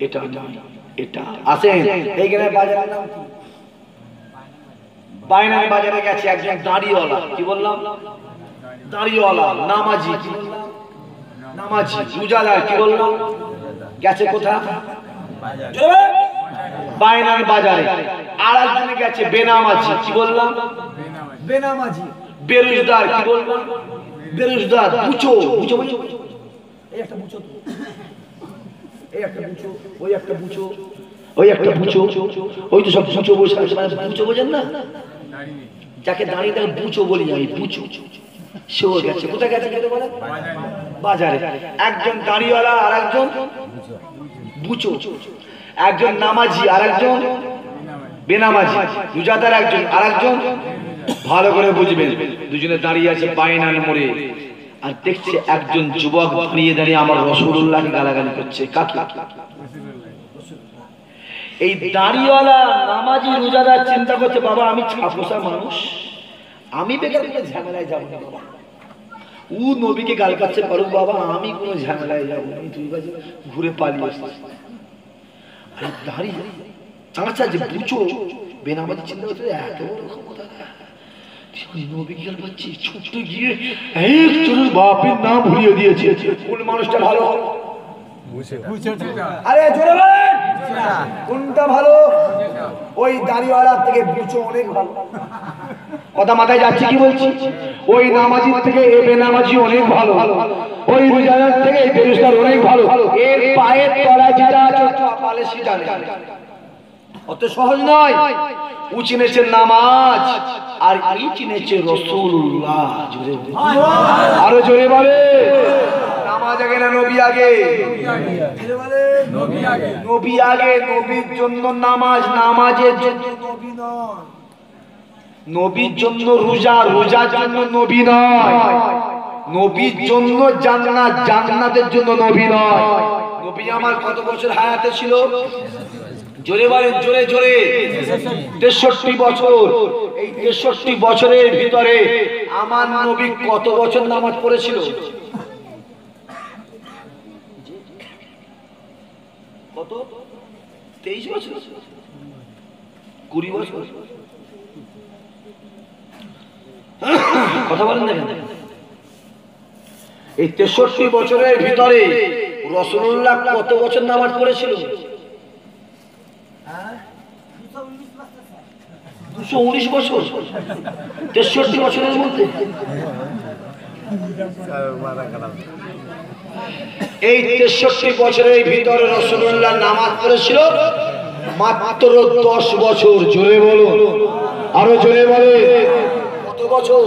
এটা নয়, এটা। আসেন এইখানে বাজারের নাম কি? বাইনার বাজারে গেছে একজন দাড়িওয়ালা, কি বললাম? দাড়িওয়ালা, নামাজি, কি বললাম? নামাজি, রোজাদার, কি বললাম? গেছে কোথায়? বাইনার বাজারে। আর একজনে গেছে বেনামাজি, কি বললাম? বেনামাজি। বেরোজগার, কি বললাম? বেরোজগার। বুচো, বুচো, বুচো, এই একটা বুচো, এই একটা বুচো, ওই একটা বুচো, ওই একটা বুচো, ওই তো সব বুচো বসে আছে। মানে বুচো বোঝেন না? যাকে দাঁড়িয়ে তাকে বুচো বলি আমি, বুচো। সেও গেছে কোথায় গেছে? বাজারে। একজন দাঁড়িওয়ালা আর একজন বুচো, একজন নামাজি আর একজন বেনামাজি, রোজাদার একজন আর একজন। ভালো করে বুঝবেন, দুজনে দাঁড়িয়ে আছে বাইনার মোড়ে। আর দেখছে একজন যুবক দাঁড়িয়ে দাঁড়িয়ে আমার রাসূলুল্লাহকে গালাগালি করছে। কাকে? এই দাঁড়িওয়ালা নামাজি রোজাদার চিন্তা করছে, বাবা আমি ছাপোষা মানুষ, আমি বেকার কোনো ঝামেলায় যাবো না বাবা। ও নবীকে গাল কাচ্ছে পারুক বাবা, আমি কোনো ঝামেলায় যাবো না, তুই বাজে ঘুরে পালিয়ে আসছিস। আরে দাঁড়িয়ে চাঁচা যে বুঝো বেনামাজি চিন্তা করছে, এত বড় ক্ষমতা নবীকে গাল পাচ্ছি, ছুটতে গিয়ে একজনের বাপের নাম ভুলিয়ে দিয়েছে। কোন মানুষটা ভালো? আরে জোরে বলেন, কোনটা ভালো? ওই দাড়িওয়ালা থেকে বুঝো অনেক ভালো। কথা মাথায় যাচ্ছে কি বলছি? ওই নামাজি থেকে এ বেনামাজি অনেক ভালো, ওই রোজাদার থেকে এই বেরোজগার অনেক ভালো। এর পায়ের তলায় যেটা আছে কপালে সেটা নেই। অত সহজ নয়। ও চিনেছে নামাজ আর এই চিনেছে রাসূলুল্লাহ। জোরে আরো জোরে বলে, নামাজ আগে না নবী আগে? নবী আগে। নবী আগে, নবীর জন্য নামাজ, নামাজের জন্য নবী নয়। নবীর জন্য রোজা, রোজার জন্য নবী নয়। নবীর জন্য জান্নাত, জান্নাতের জন্য নবী নয়। নবী আমার কত বছর হায়াতে ছিল? জোরে বলেন, জোরে জোরে। 63 বছর। এই 63 বছরের ভিতরে আমার নবী কত বছর নামাজ পড়েছিল? কত? 23 বছর, 20 বছর। কথা বলেন না কেন? এই 63 বছরের ভিতরে রাসূলুল্লাহ কত বছর নামাজ পড়েছিল? 219 বছর। 63 বছরের মধ্যে এই 63 বছরের ভিতরে রাসূলুল্লাহ নামাজ পড়েছিল মাত্র 10 বছর। জোরে বলুন, আরো জোরে বলে। কত বছর?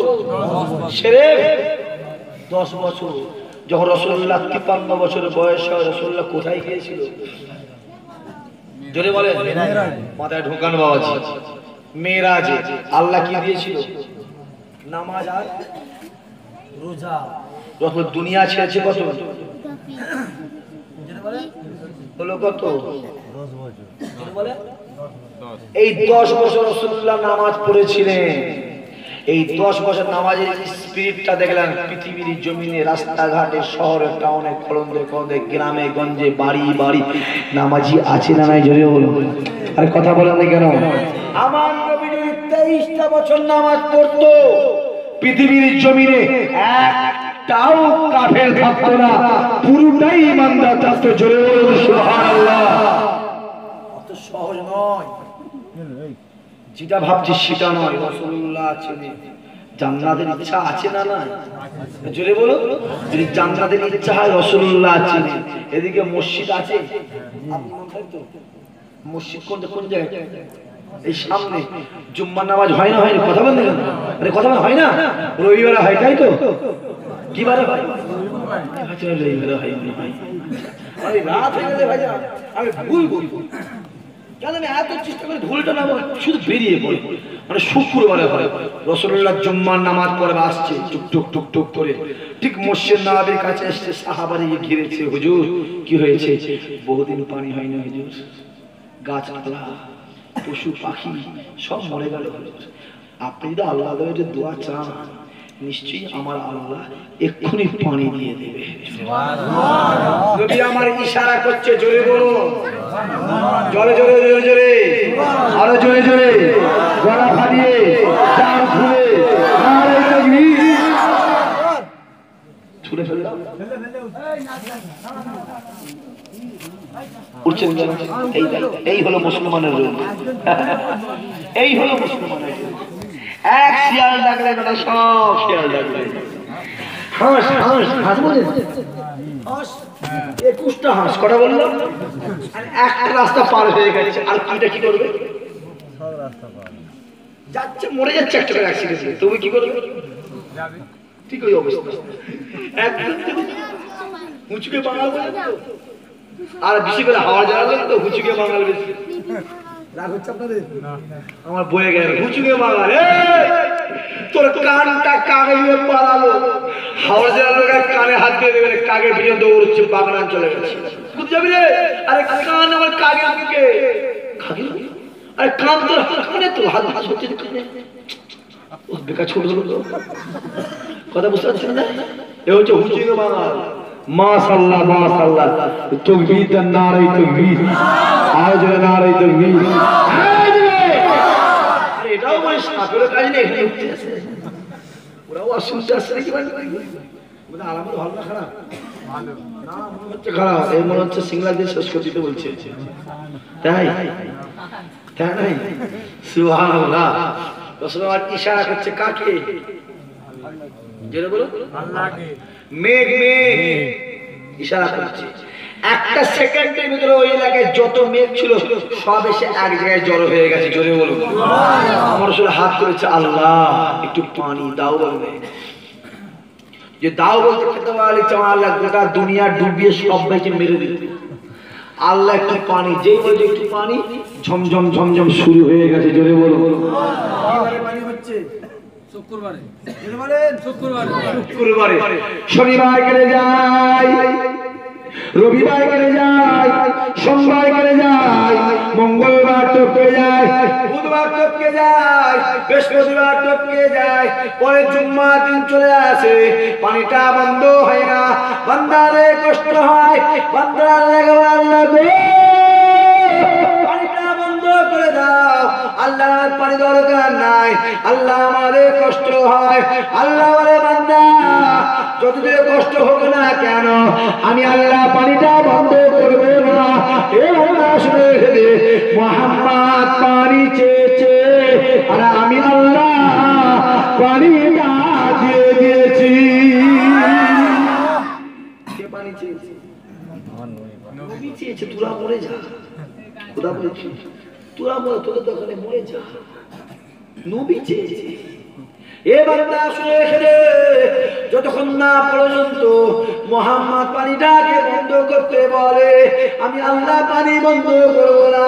সেরে 10 বছর। যখন রাসূলুল্লাহ 53 বছর বয়স হয়, রাসূলুল্লাহ কোথায় গিয়েছিল? জোরে বলে, মাথায় ঢোকান বাবাজি। মেরাজে। আল্লাহ কি দিয়েছিল? নামাজ আর রোজা। যখন দুনিয়া ছেড়েছে কত হলো? কত? 10 বছর। এই 10 বছর রাসূলুল্লাহ নামাজ পড়েছিলেন। এই 10 বছর নামাজের স্পিরিটটা দেখলেন পৃথিবীর জমিনে, রাস্তাঘাটে, শহরে, টাউনে, কলন্দে কলন্দে, গ্রামে গঞ্জে, বাড়ি বাড়ি নামাজি আছে না নাই? জোরে বলুন। আরে কথা বলেন না কেন? আমার নবী যদি 23টা বছর নামাজ পড়তো, পৃথিবীর জমিনে একটাও কাফের থাকতো না, পুরোটাই ঈমানদার থাকতো। জোরে বলুন সুবহানাল্লাহ। অত সহজ নয়, যেটা ভাবছি সেটা নয়। রাসূলুল্লাহ আছেন, জান্নাতের ইচ্ছা আছে না না? জোরে বলো। যদি জান্নাতের ইচ্ছা হয়, রাসূলুল্লাহ আছেন। এদিকে মসজিদ আছে, মসজিদ কোন জায়গায়? এই সামনে। জুম্মার নামাজ হয় না? হয় না? কথা বলেন না। আরে কথা হয় না? রবিবারে হয়, তাই তো? কি বারে হয়? রবিবারে হয়। আরে রাত হয়ে গেলে ভাই আমি ভুল বলবো। কেন আমি এত চেষ্টা করে ভুলটা না শুধু বেরিয়ে পড়ে মানে শুক্রবারে হয় রাসূলুল্লাহ জুম্মার নামাজ পড়ে আসছে টুক টুক টুক টুক করে ঠিক মসজিদ নববীর কাছে এসে সাহাবারা ঘিরেছে হুজুর কি হয়েছে বহুদিন পানি হয়নি হুজুর গাছপালা পশু পাখি সব মরে গেল আপনি যদি আল্লাহর দোয়া চান নিশ্চয়ই আমার আল্লাহ এক্ষুনি পানি দিয়ে দেবে সুবহানাল্লাহ নবী আমার ইশারা করছে জোরে বলো জোরে জোরে জোরে জোরে আরো জোরে জোরে গলা ফাটিয়ে চার খুলে নারে তাকবীর ছুড়ে ফেলে দাও উঠছেন যেন এই হলো মুসলমানের রূপ এই হলো মুসলমানের রূপ এক শিয়াল ডাকলে বেটা সব শিয়াল ডাকলে হাঁস হাঁস হাঁস বলেন হাঁস 21টা হাঁস কটা বললো আর একটা রাস্তা পার হয়ে গেছে আর কিটা কি করবে সব রাস্তা পার যাচ্ছে মরে যাচ্ছে একটা করে অ্যাক্সিডেন্টে তুমি কি করবে যাবে ঠিক ওই অবস্থা একদম হুঁচুকে বাঙাল বলে আর বেশি করে হাওয়া জ্বালাবেন তো হুঁচুকে বাঙাল বেশি রাগ হচ্ছে আপনাদের আমার বয়ে গেল হুঁচুকে বাঙাল তোর কানটা কাগে নিয়ে পালালো হাওয়া জ্বালালো কানে হাত দিয়ে দেবে কাগে পিছনে দৌড়চ্ছে বাগনান চলে গেছে বুঝতে যাবি রে আরে কান আমার কাগে দিকে কাগে আরে কান তোর কানে তো হাত হাত হচ্ছে কানে ও বেকার ছোট ছোট কথা বুঝতে পারছেন না এ হচ্ছে হুঁচুকে বাঙাল মাশাআল্লাহ মাশাআল্লাহ তাকবীর ও নারে তাকবীর আওয়াজ নারে তাকবীর আরে এটাও মানে সাপের কাজ নেই এখানে উঠতে আছে ওরাও আসুনতে আসছে নাকি মানে আলামত ভালো না খারাপ ভালো না মনে হচ্ছে খারাপ এই মনে হচ্ছে সিংলা দিয়ে শেষ করে দিতে বলছে তাই তাই নাই সুবহানাল্লাহ রাসূলুল্লাহ ইশারা করছে কাকে জেনে বলো আল্লাহকে মেঘ মেঘ ইশারা করছে একটা সেকেন্ডের ভিতরে ওই এলাকায় যত মেঘ ছিল সব এসে এক জায়গায় জড়ো হয়ে গেছে জোরে বলো আমার আসলে হাত করেছে আল্লাহ একটু পানি দাও বলবে যে দাও বলতে খেতে পারলে চাও আল্লাহ গোটা দুনিয়া ডুবিয়ে সবাইকে মেরে দিতে আল্লাহ একটু পানি যেই বলছে একটু পানি ঝমঝম ঝমঝম শুরু হয়ে গেছে জোরে বলো পানি হচ্ছে শুক্রবারে শনিবার কেটে যায় রবিবার কেটে যায় সোমবার কেটে যায় মঙ্গলবার টপকে যায় বুধবার টপকে যায় বৃহস্পতিবার টপকে যায় পরে জুম্মার দিন চলে আসে পানিটা বন্ধ হয় না বান্দারে কষ্ট হয় বান্দার লাগে পানিটা বন্ধ করে দাও আল্লাহর পানি দরকার নাই আল্লাহ আমাদের কষ্ট হয় আল্লাহ বলে বান্দা যতদিন কষ্ট হোক না কেন আমি আল্লাহ পানিটা বন্ধ করব না এ বান্দা শুনে রে মুহাম্মদ পানি চেয়েছে আর আমি আল্লাহ পানিটা দিয়ে দিয়েছি কে পানি চেয়েছে নবী চেয়েছে তোরা মরে যা খোদা বলছে তোরা মরে তোদের দোকানে মরে যা নবী চেয়েছে এ বান্দা শুনে রে যতক্ষণ না পর্যন্ত মুহাম্মদ পানিটাকে বন্ধ করতে বলে আমি আল্লাহ পানি বন্ধ করব না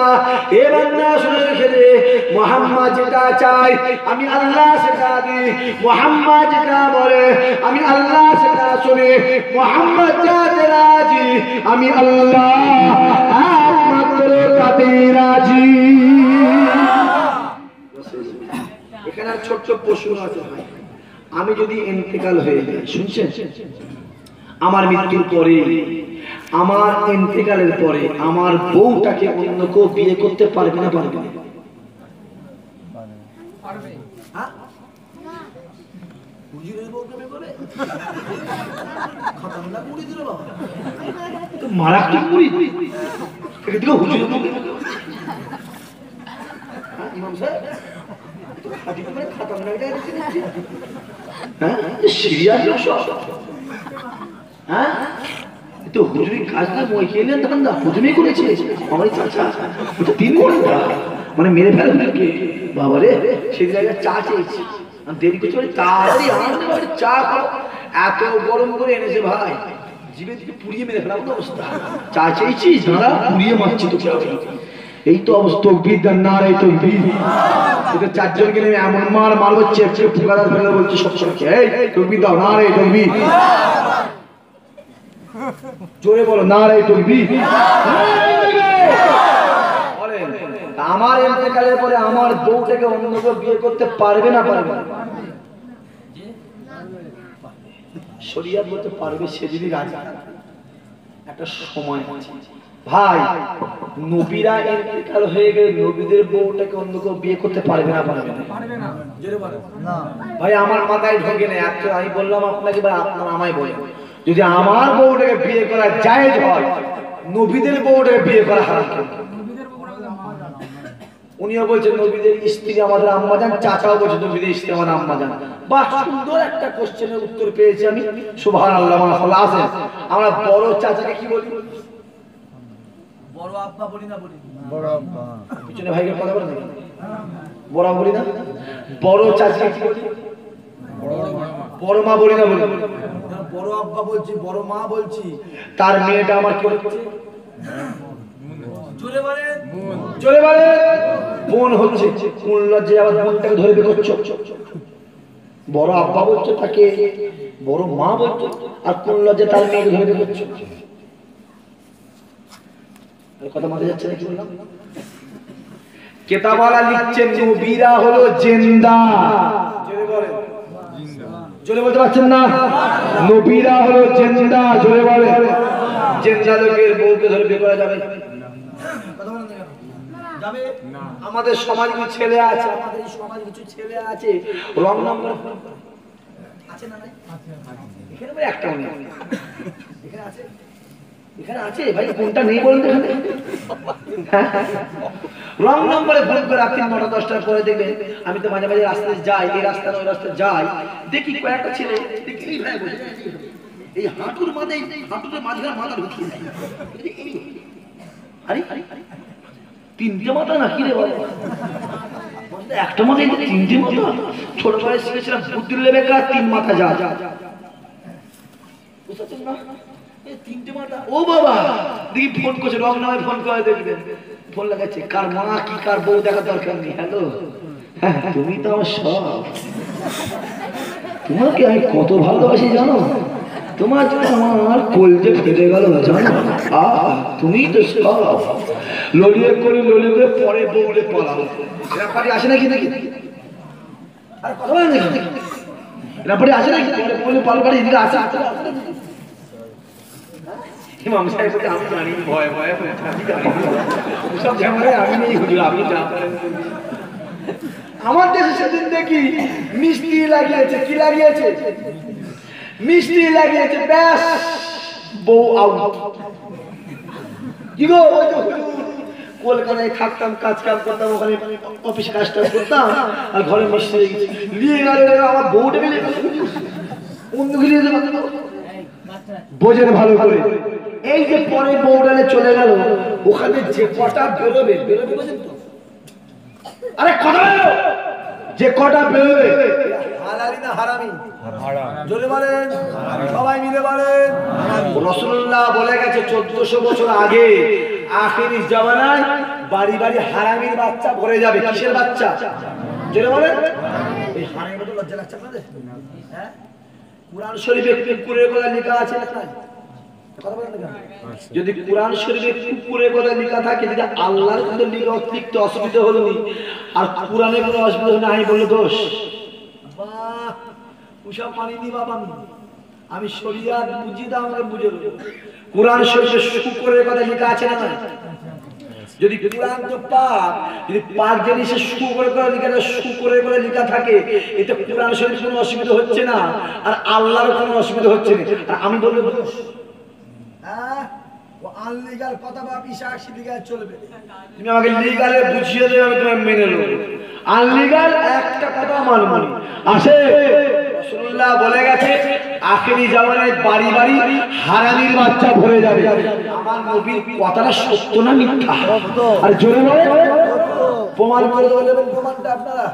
এ বান্দা শুনে রে মুহাম্মদ যেটা চাই আমি আল্লাহ সেটা দিই মুহাম্মদ যেটা বলে আমি আল্লাহ সেটা শুনি মুহাম্মদ যাতে রাজি আমি আল্লাহ একমাত্র তাতে রাজি এখানে ছোট্ট প্রশ্ন আছে আমি যদি ইন্তেকাল হয়ে যাই শুনছেন আমার মৃত্যুর পরে আমার ইন্তেকালের পরে আমার বউটাকে অন্য কেউ বিয়ে করতে পারবে না পারবে না পারবে হ্যাঁ হুজুরের বউকে বিয়ে করে খতমটা পুরি দিল বাবা তো মারাত্মক পুরি থেকে দিল হুজুরের বউকে ইমাম সাহেব মানে মেরে ফেলে বাবা রে সেই জায়গায় চা চেয়েছি দেরি করছে তাড়াতাড়ি চা খাও এত গরম করে এনেছে ভাই জিভে থেকে পুড়িয়ে মেরে ফেলা অবস্থা চা চেয়েছি দাঁড়া পুড়িয়ে মারছি তো এই তো অবস্থা বিদ্যার না এই তো তোকে চারজনকে নেমে এমন মার হচ্ছে ঠিকাদার ফেলে বলছে সব সময় এই তকবীর দাও না রে তকবীর জোরে বলো না রে তকবীর আমার ইন্তেকালের পরে আমার বউটাকে অন্য কেউ বিয়ে করতে পারবে না পারবে না শরীয়ত বলতে পারবে সে যদি রাজি একটা সময় আছে ভাই নবীরা ইন্তেকাল হয়ে গেলে নবীদের বউটাকে অন্য কেউ বিয়ে করতে পারবে না পারবে না ভাই আমার মাথায় ঢোকে না একটা আমি বললাম আপনাকে ভাই আপনারা আমায় বলেন যদি আমার বউটাকে বিয়ে করা জায়েজ হয় নবীদের বউটাকে বিয়ে করা হারাম কেন উনিও বলছেন নবীদের স্ত্রী আমাদের আম্মা জান চাচাও বলছে নবীদের স্ত্রী আমাদের আম্মা জান বাহ সুন্দর একটা কোশ্চেনের উত্তর পেয়েছি আমি সুবহানাল্লাহ মাশাআল্লাহ আছে আমরা বড় চাচাকে কি বলি বড় আব্বা বলি না বলি বড় আব্বা পিছনে ভাইকে কথা বলেন বড় বলি না বড় চাচাকে কি বলি বড় মা বলি না বলি বড় আব্বা বলছি বড় মা বলছি তার মেয়েটা আমার কি হচ্ছে জোরে বলেন জোরে বলেন বোন হচ্ছে কোন লজ্জায় আবার বোনটাকে ধরে বের করছো বড় আব্বা বলছো তাকে বড় মা বলছো আর কোন লজ্জায় তার মেয়েকে ধরে বের করছো কথা মাথায় যাচ্ছে নাকি বললাম কেতাবওয়ালা লিখছেন নবীরা হলো জিন্দা জোরে বলেন জোরে বলতে পারছেন না নবীরা হলো জিন্দা জোরে বলেন জিন্দা লোকের বউকে ধরে বের করা যাবে যাবে আমাদের সমাজে কিছু ছেলে আছে আমাদের সমাজে কিছু ছেলে আছে রং নাম্বার আছে না নাই এখানে ভাই একটা নেই এখানে আছে এখানে আছে ভাই কোনটা নেই বলেন তো এখানে রং নম্বরে ফোন করে আপনি 9টা 10টার পরে দেখবেন আমি তো মাঝে মাঝে রাস্তায় যাই এই রাস্তা ওই রাস্তায় যাই দেখি কয়েকটা ছেলে দেখি এই ভাই বসে এই হাঁটুর মাঝে হাঁটুর মাঝখানে মাথা ঢুকিয়ে দেয় আরে তিনটে মাথা না কি রে বলে একটা মাথায় তিনটে মাথা ছোটবেলায় শিখেছিলাম বুদ্ধির লেবে কার 3 মাথা যা বুঝতে না তিনটে মাথা ও বাবা দেখি ফোন করছে রং নামে ফোন করে দেখবেন ফোন লাগাচ্ছে কার মা কি কার বউ দেখার দরকার নেই হ্যালো তুমি তো আমার সব তোমাকে আমি কত ভালোবাসি জানো তোমার জন্য আমার কলজে ফেটে গেল জানো তুমি তো সব লড়িয়ে করে পরে বউলে পলাও এরা পাটি আসে নাকি দেখি আর কথা বলেন নাকি এরা পাটি আসে নাকি পরে বলে পাল পাটি এদিকে আসে ইমাম সাহেব বলতে আমি জানি ভয় ভয় আমি জানি সব ঝামেলা আমি নেই হুজুর আপনি যা পারেন আমার দেশে সেদিন দেখি মিষ্টি লাগিয়েছে কি লাগিয়েছে মিষ্টি লাগিয়েছে ব্যাস বউ আউট কি গো কলকাতায় থাকতাম কাজ কাম করতাম ওখানে অফিস কাজটা করতাম আর ঘরে মিষ্টি নিয়ে গেলে আমার বউটাকে অন্যকে নিয়ে যাবে বোঝেন ভালো করে এই যে পরে বউডালে চলে গেল ওখানে যে কটা বেরোবে বোঝেন তো আরে কটা যে কটা বেরোবে হালালি না হারামি জোরে বলেন সবাই মিলে বলেন রাসূলুল্লাহ বলে গেছে 1400 বছর আগে আখিরি জামানায় বাড়ি বাড়ি হারামির বাচ্চা ভরে যাবে কিসের বাচ্চা জোরে বলেন এই হারামির মতো লজ্জা লাগছে আপনাদের হ্যাঁ কুরআন শরীফে কুকুরের কথা লেখা আছে না কথা বলেন না যদি কুরআন শরীফে কুকুরের কথা লেখা থাকে যদি আল্লাহর কথা লেখা লিখতে অসুবিধা হলো নি আর কুরআনে কোনো অসুবিধা নাই বললে দোষ বাহ উষা পানি দি বাবা আমি শরীয়ত বুঝি দাও আমাকে বুঝে কুরআন শরীফে কুকুরের কথা লেখা আছে না যদি কুরআন তো পাক যদি পাক জিনিসে শুকরের কথা লেখা থাকে শুকরের কথা লেখা থাকে এতে কুরআন শরীফে কোনো অসুবিধা হচ্ছে না আর আল্লাহর কোনো অসুবিধা হচ্ছে না আর আমি বলবো দোষ হ্যাঁ ও আনলিগাল কথা বা পিশাচ লিগাল চলবে তুমি আমাকে লিগালে বুঝিয়ে দেবে আমি তোমায় মেনে নেব আনলিগাল একটা কথা মানব না আসে রাসূলুল্লাহ বলে গেছে আখেরি জামানায় বাড়ি বাড়ি হারামির বাচ্চা ভরে যাবে আমার নবীর কথাটা সত্য না মিথ্যা আর জোরে বলে প্রমাণ করে দেবেন প্রমাণটা আপনারা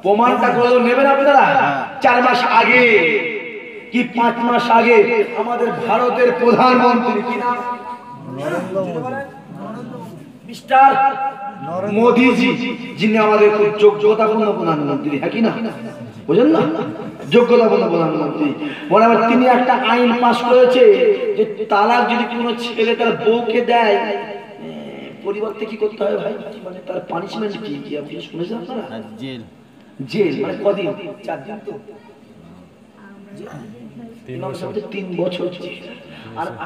প্রমাণটা করে নেবেন আপনারা 4 মাস আগে কি 5 মাস আগে আমাদের ভারতের প্রধানমন্ত্রী কি নাম মিস্টার মোদিজি, যিনি আমাদের খুব যোগ্যতাপূর্ণ প্রধানমন্ত্রী, হ্যাঁ কি না, বুঝেন না, যোগ্যতাপূর্ণ প্রধানমন্ত্রী, মনে হয় তিনি একটা আইন পাস করেছে যে তালাক যদি কোনো ছেলে তার বউকে দেয়, পরিবর্তে কি করতে হয় ভাই, মানে তার পানিশমেন্ট কি আপনি শুনেছেন আপনারা? জেল। জেল মানে কদিন? 4 দিন তো, 3 বছর জেল।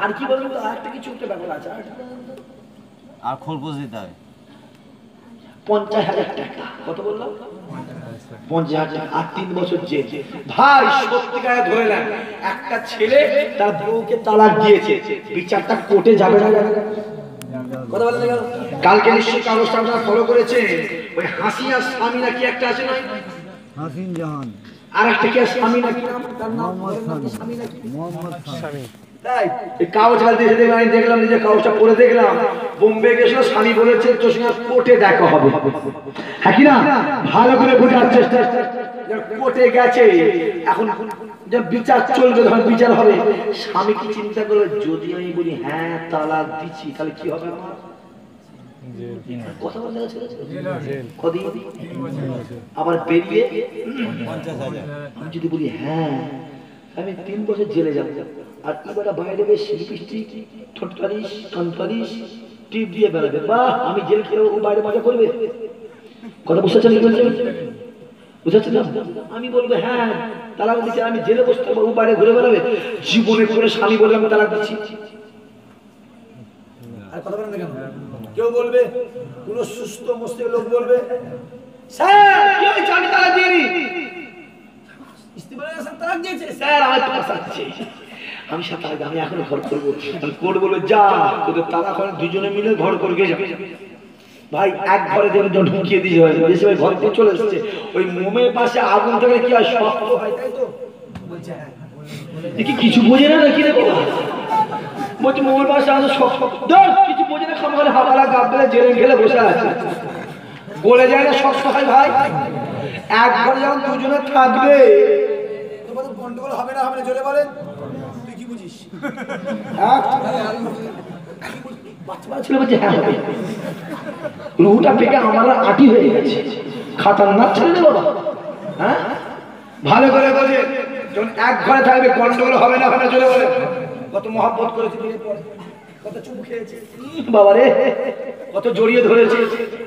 আর কি বলবো, আর একটা কিছু একটা ব্যাপার আছে, আর খরগোশ দিতে হবে 50,000 টাকা। কত বললাম? 50,000 টাকা আর 3 বছর জেল। ভাই সত্যিকারে ধরে নেন, একটা ছেলে তার বউকে তালাক দিয়েছে, বিচারটা কোর্টে যাবে না? কথা বলেন না? কালকে নিশ্চয়ই কাগজটা আপনারা ফলো করেছেন, ওই হাসিয়া স্বামী নাকি একটা আছে না, হাসিন জাহান, আর একটা কি স্বামী নাকি নাম, তার নাম স্বামী নাকি, মোহাম্মদ স্বামী। তাই এই কাগজ কালকে এসে দেখলাম, আমি দেখলাম, নিজে কাগজটা পড়ে দেখলাম, বোম্বে গেছিল, স্বামী বলেছে তোর সঙ্গে কোর্টে দেখা হবে, হ্যাঁ কি না, ভালো করে বোঝার চেষ্টা, কোর্টে গেছে, এখন বিচার চলবে, ধর বিচার হবে, স্বামী কি চিন্তা করবে, যদি আমি বলি হ্যাঁ তালাক দিচ্ছি তাহলে কি হবে আমার, কথা বলতে গেছে কদিন, আবার বেরিয়ে 50,000। আমি যদি বলি হ্যাঁ আমি 3 বছর জেলে যাব, আর এবার বাইরে বেশ লিপস্টিক, ঠোঁট পালিশ, কান পালিশ, টিপ দিয়ে বেড়াবে, বাহ আমি জেল খেলে ও বাইরে মজা করবে, কথা বুঝতে চান? বুঝাচ্ছেন না? আমি বলবো হ্যাঁ তালাক দিচ্ছি, আমি জেলে বসতে পারবো, ও বাইরে ঘুরে বেড়াবে, জীবনে করে স্বামী বলবে আমি তালাক দিচ্ছি, আর কথা বলেন না কেন? কেউ বলবে, কোন সুস্থ মস্তিষ্ক লোক বলবে স্যার কি হয়েছে, আমি তালাক দিইনি, স্ত্রী বলে স্যার তালাক দিয়েছে, স্যার আমার ফাঁসাচ্ছে, আমি সাথে আমি এখন ঘর করবো, কোর্ট বলবে যা তোদের তালাক হয়, দুজনে মিলে ঘর করবে যাবে, ভাই এক ঘরে যেন ঢুকিয়ে দিয়ে হয়, বেশি ভাই ঘর থেকে চলে এসছে, ওই মোমের পাশে আগুন থাকলে কি হয়, শক্ত হয়, তাই তো বলছে, হ্যাঁ দেখি কিছু বোঝে না নাকি রে বাবা, বলছে মোমের পাশে আগুন শক্ত, কিছু বোঝে না, খামারে হাওয়ালা গাব দিলে জেলে গেলে বসে আছে, বলে যায় না শক্ত হয় ভাই, এক ঘরে যখন দুজনে থাকবে তোমাদের গন্ডগোল হবে না, হবে না জোরে বলেন, তুই কি বুঝিস, হ্যাঁ বাচ্চা ছেলে বলছে হ্যাঁ হবে, রুটা পেকে আমার আটি হয়ে গেছে, খাতারনাক ছেলে রে বাবা, হ্যাঁ ভালো করে বোঝে, যখন এক ঘরে থাকবে গন্ডগোল হবে না, হবে না জোরে বলে, কত মহব্বত করেছে, কত চুমু খেয়েছে বাবা রে, কত জড়িয়ে ধরেছে,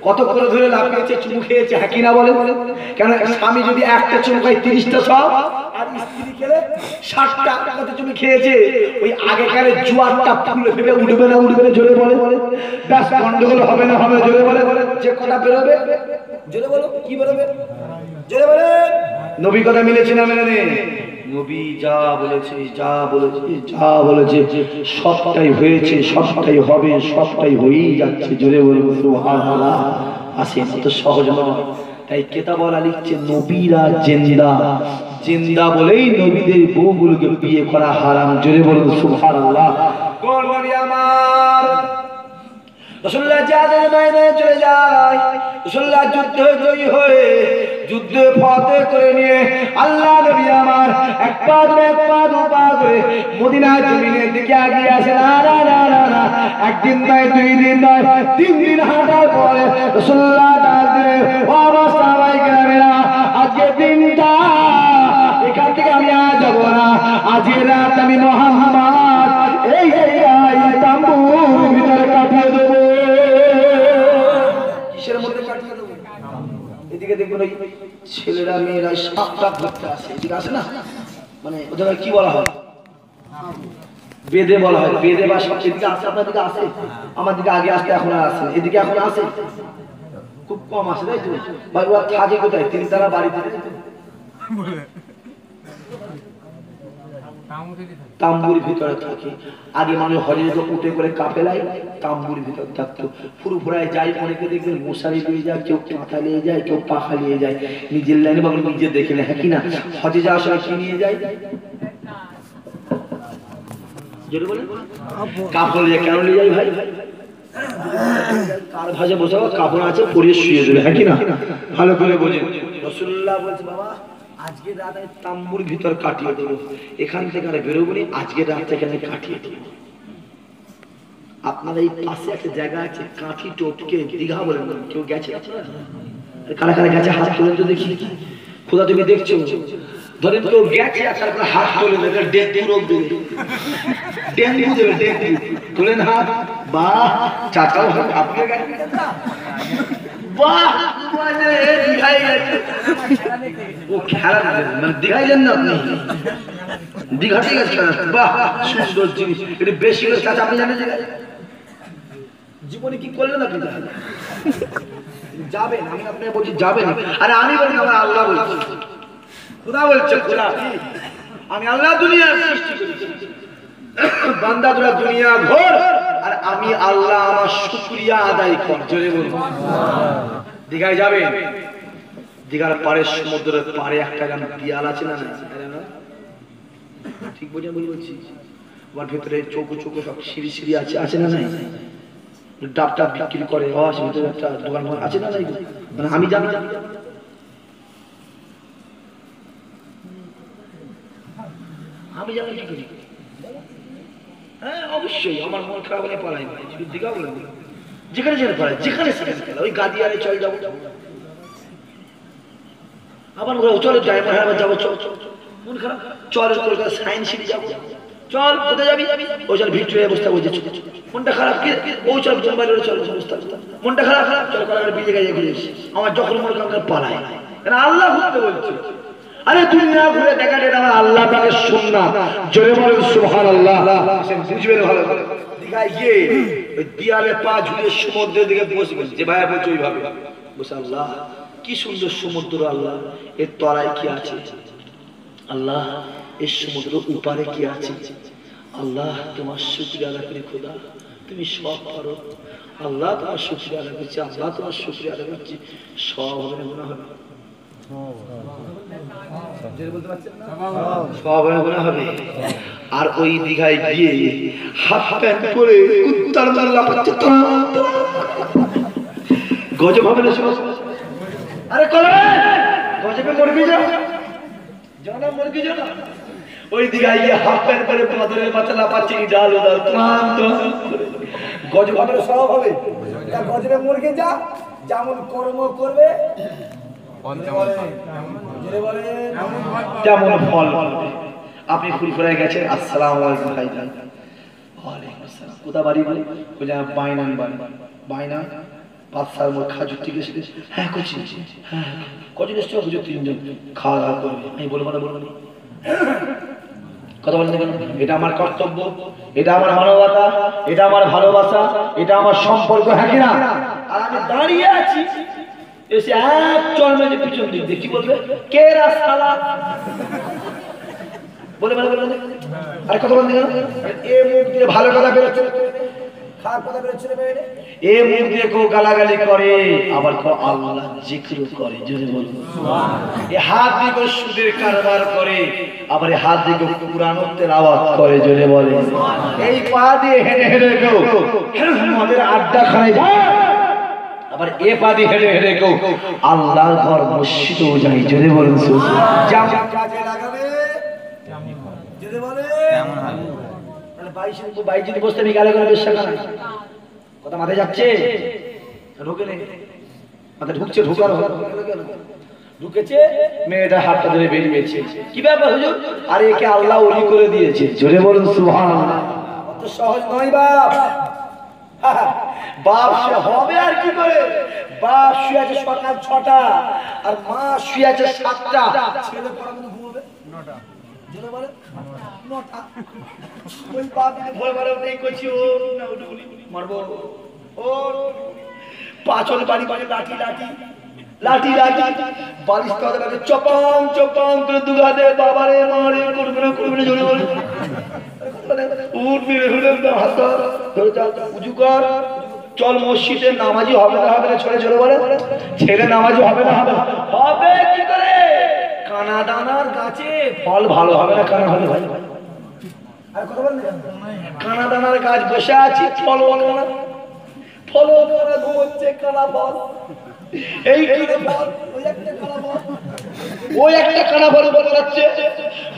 কত করে ধরে লাফিয়েছে, চুমু খেয়েছে, হ্যাঁ কি না বলে, কেন স্বামী যদি একটা চুমু খায় 30টা সব, আর স্ত্রী খেলে 60টা, কত চুমু খেয়েছে, ওই আগেকার জোয়ারটা ফুলে ফেলে উঠবে না, উঠবে না জোরে বলে, ব্যাস গন্ডগোল হবে না, হবে জোরে বলে, যে কথা বেরোবে জোরে বলো, কি বেরোবে জোরে বলে, নবী কথা মিলেছে না মেলে নেই, নবী যা বলেছে, যা বলেছে, যা বলেছে সবটাই হয়েছে, সবটাই হবে, সবটাই হয়েই যাচ্ছে, জোরে বলবো সুবহানাল্লাহ, আসে তো সহজ নয়, তাই কেতাবলা লিখছে নবীরা জিন্দা, জিন্দা বলেই নবীদের বউগুলোকে বিয়ে করা হারাম, জোরে বলবো সুবহানাল্লাহ, কোন নবী আমার রাসূলুল্লাহ জিহাদের ময়দানে চলে যায়, রাসূলুল্লাহ যুদ্ধে জয়ী হয়ে যুদ্ধে ফতে করে নিয়ে আল্লাহ নবী আমার এক পা ধরে এক পা দুপা করে মদিনা জমিনের দিকে এগিয়ে আসে, না না না না না, একদিন নয়, 2 দিন নয়, 3 দিন হাঁটার পরে রাসূলুল্লাহ ডাক দিলেন, ও আমার সাহাবায়ে কেরামেরা, আজকে দিনটা এখান থেকে আমি আর যাব না, আজকে রাত আমি মুহাম্মদ এই জায়গায় তাম্বুর ভিতরে কাটিয়ে দেবো, কিসের মধ্যে কাটিয়ে দেবো, এদিকে দেখবেন ওই ছেলেরা মেয়েরা সাপটা ধরতে আসে, এদিকে আসে না, মানে ওদের কি বলা হয়, বেদে বলা হয়, বেদে বা সব, এদিকে আসে, আপনার দিকে আসে, আমার দিকে আগে আসতে এখন আর আসে, এদিকে এখন আসে খুব কম আসে, তাই তো ভাই, ওরা থাকে কোথায়, 3 তলা বাড়িতে তাম্বুর ভিতরে থাকে, আগে মানুষ হজে যেত উঠে করে কাফেলায় তাম্বুর ভিতরে থাকতো, ফুরফুরায় যায়, অনেকে দেখবেন মশারি নিয়ে যায়, কেউ কাঁথা নিয়ে যায়, কেউ পাখা নিয়ে যায়, নিজের লাইনে বা নিজে দেখে নেয়, হ্যাঁ কি না, হজে যাওয়ার সময় কি নিয়ে যায়, কাপড় নিয়ে, কেন নিয়ে যায় ভাই, কার ভাজে বসাবো, কাপড় আছে পরিয়ে শুয়ে দেবে, হ্যাঁ কি না, ভালো করে বোঝেন, রাসূলুল্লাহ বলছে বাবা আজকে রাত আমি তাম্বুর ভিতর কাটিয়ে দেবো, এখান থেকে আর বেরোবনি, আজকে রাত এখানে কাটিয়ে দেবো, আপনার এই পাশে একটা জায়গা আছে কাঁথি টোপকে দীঘা বলে, কেউ গেছে আপনারা? কারা কারা গেছে হাত তুলে তো দেখি। খোদা তুমি দেখছো, ধরেন কেউ গেছে তারপরে হাত তুলে দেবে, ডেঙ্গু রোগ দেবে, ডেঙ্গু দেবে, ডেঙ্গু তুলেন হাত। বাহ, চাচাও আপনি গেছেন, বাহ দীঘায় গেছে। ও খেলা মানে দীঘায় যান না আপনি, দীঘাতে গেছেন, বাহ সুন্দর জিনিস। এটা বেশি করে চাচা আপনি জানেন জীবনে কি করলেন আপনি? যাবেন, আমি আপনাকে বলছি যাবেন। আরে আমি বলি আমার আল্লাহ বলছি, খোদা বলছে, খোদা আমি আল্লাহ দুনিয়ার সৃষ্টি করেছি, বান্দা তোরা দুনিয়া ঘোর আর আমি আল্লাহ আমার শুকরিয়া আদায় কর। জোরে বলুন। দীঘায় যাবেন, দীঘার পাড়ে সমুদ্রের পাড়ে একটা গান পিয়াল আছে না? ঠিক বলছি, আমার ভেতরে চৌকো চৌকো সব সিঁড়ি সিঁড়ি আছে, আছে না নাই? ডাব টাব বিক্রি করে একটা দোকান আছে না নাই? মানে আমি জানি না, আমি জানি কি করি। হ্যাঁ অবশ্যই আমার মন খারাপ হলে পালাই ভাই, দীঘা বলে যেখানে যেখানে পালাই, যেখানে সেখানে পালাই, ওই গাদিয়ারে চল যাবো, আবার চলো যাই মনে যাবো, চল মন খারাপ, চল কলকাতা সায়েন্স সিটি যাবো, চল কোথায় যাবি? ওই চল ভিক্টোরিয়া বসতে বলছে, মনটা খারাপ কি? ওই চল জলবায়ু চল বসতে, মনটা খারাপ খারাপ চল কলকাতা বিজে গাড়ি ঘুরে এসে আমার যখন মনে কাউকে পালাই, কেন আল্লাহ ঘুরতে বলছে। আরে দুনিয়া ঘুরে দেখাটা আমার আল্লাহ পাকের সুন্নাত। জোরে বলেন সুবহানাল্লাহ। বুঝবেন ভালো করে। দীঘায় গিয়ে ওই দিয়ালে পা ঝুলে সমুদ্রের দিকে বসবেন, যে ভাই বলছে ওইভাবে বসে, আল্লাহ কি সুন্দর সমুদ্র, আল্লাহ এর তলায় কি আছে, আল্লাহ এর সমুদ্র উপারে কি আছে, আল্লাহ তোমার শুকরিয়া আদায় করি, খোদা তুমি সব পারো, আল্লাহ তোমার শুকরিয়া আদায় করছি, আল্লাহ তোমার শুকরিয়া আদায় করছি, সব হবে না গুনাহ হবে, হবে। আর ওই দীঘায় গিয়ে হাফ প্যান্ট পরে কুত্তার মতো লাফাচ্ছে, গজব হবে না? আরে গজবে মরবি যা, জানা মরবি যা। ওই দীঘায় গিয়ে হাফ প্যান্ট পরে বাদরের বাচ্চা লাফাচ্ছে, ডাল উদাল গজব হবে, সব হবে। গজবে মরগে যা, যেমন কর্ম করবে তেমন ফল। আপনি ফুরফুরায় গেছেন, আসসালামু আলাইকুম ভাইজান, ওয়ালাইকুম আসসালাম, কোথা বাড়ি? বলে বাইনা বাড়ি, বাইনা বাদশার মোড় খাজুর থেকে এসে, হ্যাঁ করছি, হ্যাঁ কজন এসছো? হুজুর 3 জন, খাওয়া দাওয়া করবে। আমি বলবো না, বলবো না, কথা বলতে গেলাম, এটা আমার কর্তব্য, এটা আমার মানবতা, এটা আমার ভালোবাসা, এটা আমার সম্পর্ক, হ্যাঁ কিনা? আর আমি দাঁড়িয়ে আছি, এসে এক চল মেরে পিছন দিক দিয়ে কি বলবে, কে রাস্তালা বলে বলে বলে, আরে কথা বলতে গেলাম, এ মুখ দিয়ে ভালো কথা বেরোচ্ছে, খারাপ কথা বেরোচ্ছে, এ মুখ দিয়ে কেউ গালাগালি করে, আবার কেউ আল্লাহ জিকির করে, জোরে বলুন সুবহানাল্লাহ। এ হাত দিয়ে কেউ সুদের কারবার করে, আবার এ হাত দিয়ে কেউ কুরআন তেলাওয়াত করে, জোরে বলে সুবহানাল্লাহ। এই পা দিয়ে হেঁটে হেঁটে কেউ আমাদের আড্ডা খায় যায়, আবার এ পা দিয়ে হেঁটে হেঁটে কেউ আল্লাহর ঘর মসজিদেও যায়, জোরে বলুন সুবহানাল্লাহ। যেমন কাজে লাগাবে জোরে বলে তেমন হবে। তাহলে 22 যদি বসতে আমি গালে করে বিশ্বাস করা কথা মাথায় যাচ্ছে, ঢোকে নেই মাথায় ঢুকছে, ঢোকার ঢুকেছে, মেয়েটা হাতটা ধরে বেরিয়েছে, কি ব্যাপার হুজুর? আরে একে আল্লাহ ওলি করে দিয়েছে, জোরে বলুন সুবহানাল্লাহ। অত সহজ নয় বাপ, বাপ হবে আর কি করে? বাপ শুয়ে আছে সকাল 6টা আর মা শুয়ে আছে 7টা, ছেলে পড়ানো ঘুমাবে 9টা, জোরে বলে 9টা। ওই বাপ যদি ভোর বেলা উঠে কইছি ও না উঠে মারবো, ও পাঁচল বাড়ি বাড়ি লাঠি লাঠি লাঠি লাঠি বালিশ তো আদে চপাং চপাং করে দুগা দে, বাবারে মারে করবে না জোরে বলে উঠ মেরে হলে হাত ধরে চল উজু কর, চল মসজিদে, নামাজি হবে না হবে না, ছেড়ে ছেড়ে বলে ছেড়ে নামাজি হবে না হবে হবে কি করে? কানা দানার গাছে ফল ভালো হবে না, কানা হবে ভাই, আর কথা বল, কানা দানার গাছ বসে আছি, ফল কানা, ফল কানা ঘুমোচ্ছে, কানা ফল, এই ফল ওই একটা কানা ফল, ওই একটা কানা ফল বলে যাচ্ছে,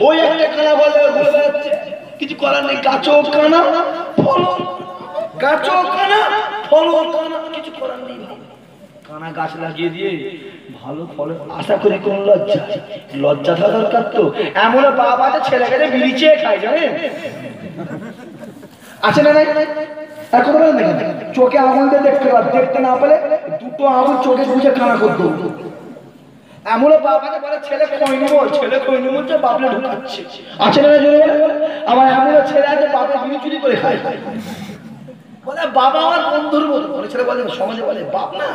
ওই একটা কানা ফল বলে যাচ্ছে, কিছু করার নেই, গাছও কানা ফল গাছও কানা ফলও কানা, কিছু করার নেই। কানা গাছ লাগিয়ে দিয়ে ভালো ফল আশা করি কোন লজ্জা থাকা দরকার তো। এমন বাপ আছে ছেলে গেছে বিড়ি চেয়ে খায় জানেন, আছে না? নাই এখন চোখে আঙুল দিয়ে দেখতে পার, দেখতে না পেলে দুটো আঙুল চোখে বুঝে কানা করতে। এমন বাপ আছে বলে ছেলে খৈনি বল, ছেলে খৈনি বলছে বাপলে ঢুকাচ্ছে, আছে না? আবার এমন ছেলে আছে বাপে বিড়ি চুরি করে খায়, বলে বাবা আমার বন্ধুর মতো। অনেক ছেলে বলে সমাজে বলে বাপ না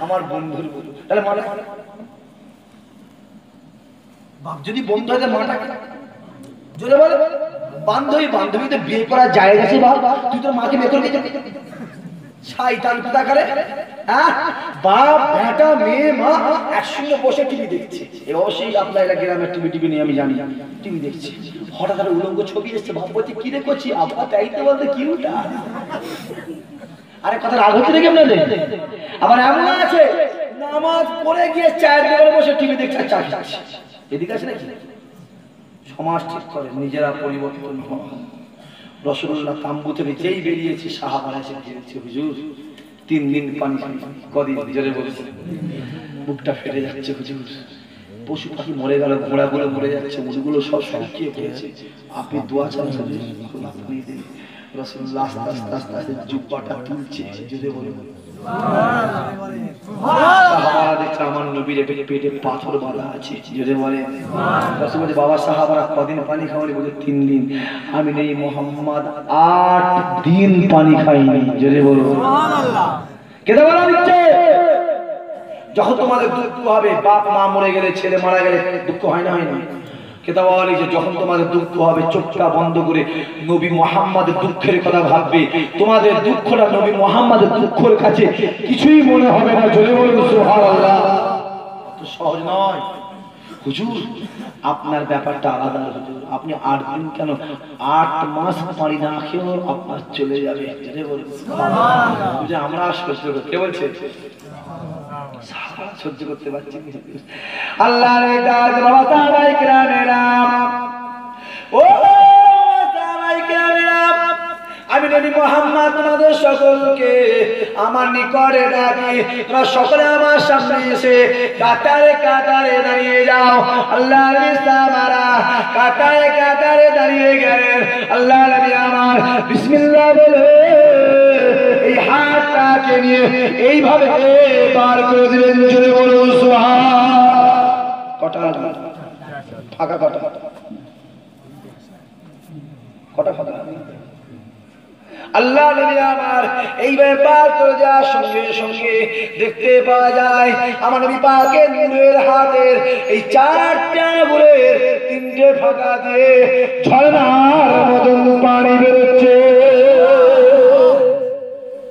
আমার বন্ধুর মতো। তাহলে মানে বাপ যদি বন্ধু হয় মাটা জোরে বলে বান্ধবী, বান্ধবীতে বিয়ে করা যায় গেছে বাপ, তুই তোর মাকে বিয়ে করবি? শয়তান কোথাকারে, হ্যাঁ? বাপ বেটা মেয়ে মা একসঙ্গে বসে টিভি দেখছে। অবশ্যই আপনার গ্রামের টিভি নিয়ে আমি জানি টিভি দেখছি, হঠাৎ করে উলঙ্গ ছবি এসছে, বাপ বলছে কি দেখছি? আব্বা তাইতে বলতে কি ওটা? আরে কথা রাগ হচ্ছে নাকি আপনাদের? আবার এমন আছে নামাজ পড়ে গিয়ে চায়ের দোকানে বসে টিভি দেখছে, চা খাচ্ছে। এদিকে আছে নাকি? সমাজ ঠিক করে নিজেরা পরিবর্তন হয়। রাসূলুল্লাহ তাম্বু থেকে যেই বেরিয়েছে সাহাবারা এসে বলেছে হুজুর 3 দিন পানি খাই, কদিন জোরে বলেছে বুকটা ফেটে যাচ্ছে হুজুর, পশু পাখি মরে গেল, ঘোড়াগুলো মরে যাচ্ছে, উটগুলো সব শুকিয়ে পড়েছে, আপনি দোয়া চান হুজুর আপনি দিন। রাসূলুল্লাহ আস্তে আস্তে আস্তে জুব্বাটা তুলছে, জোরে বলে সাহাবারা দেখছে আমার নবীর পেটে পাথর বাঁধা আছে, জোরে বলে রাসূল বলে বাবা সাহাবারা কদিন পানি খাওয়ানি? বলে 3 দিন। আমি নেই মুহাম্মদ 8 দিন পানি খাইনি, জোরে বলো সুবহানাল্লাহ। কেদা বলা দিচ্ছে যখন তোমাদের দুঃখ হবে, বাপ মা মরে গেলে, ছেলে মারা গেলে দুঃখ হয় না? হয় না? কেদা বলা যে যখন তোমাদের দুঃখ হবে চোখটা বন্ধ করে নবী মুহাম্মদের দুঃখের কথা ভাববে, তোমাদের দুঃখটা নবী মুহাম্মদের দুঃখের কাছে কিছুই মনে হবে না, জোরে বলুন সুবহানাল্লাহ। তো সহজ নয় হুজুর, আপনার ব্যাপারটা আলাদা হুজুর। আপনি 8 দিন কেন 8 মাস পানি না খেয়েও আপনার চলে যাবে, জোরে বলুন সুবহানাল্লাহ। আমরা সহ্য করতে, কে বলছে সহ্য করতে পারছি আল্লাহর দাদ বাবা সাহাবায়ে কেরামেরা, ও সাহাবায়ে কেরামেরা, আমি নবী মুহাম্মদ তোমাদের সকলকে আমার নিকটে ডাকি, তোমরা সকলে আমার সামনে এসে কাতারে কাতারে দাঁড়িয়ে যাও। আল্লাহর সাহাবারা কাতারে কাতারে দাঁড়িয়ে গেলেন। আল্লাহর নবী আমার বিসমিল্লাহ বলে এই হাতটাকে নিয়ে এইভাবে বার করে দিলেন, জোরে বলুন সুবহানাল্লাহ। কটা ফাঁকা, কটা কটা ফাঁকা? আল্লাহ নবী আমার এইভাবে পার করে যাওয়ার সঙ্গে সঙ্গে দেখতে পাওয়া যায় আমার নবী পাকের নূরের হাতের এই 4টা আঙ্গুলের 3টে ফাঁকা দিয়ে ঝর্ণার মতন পানি বেরোচ্ছে।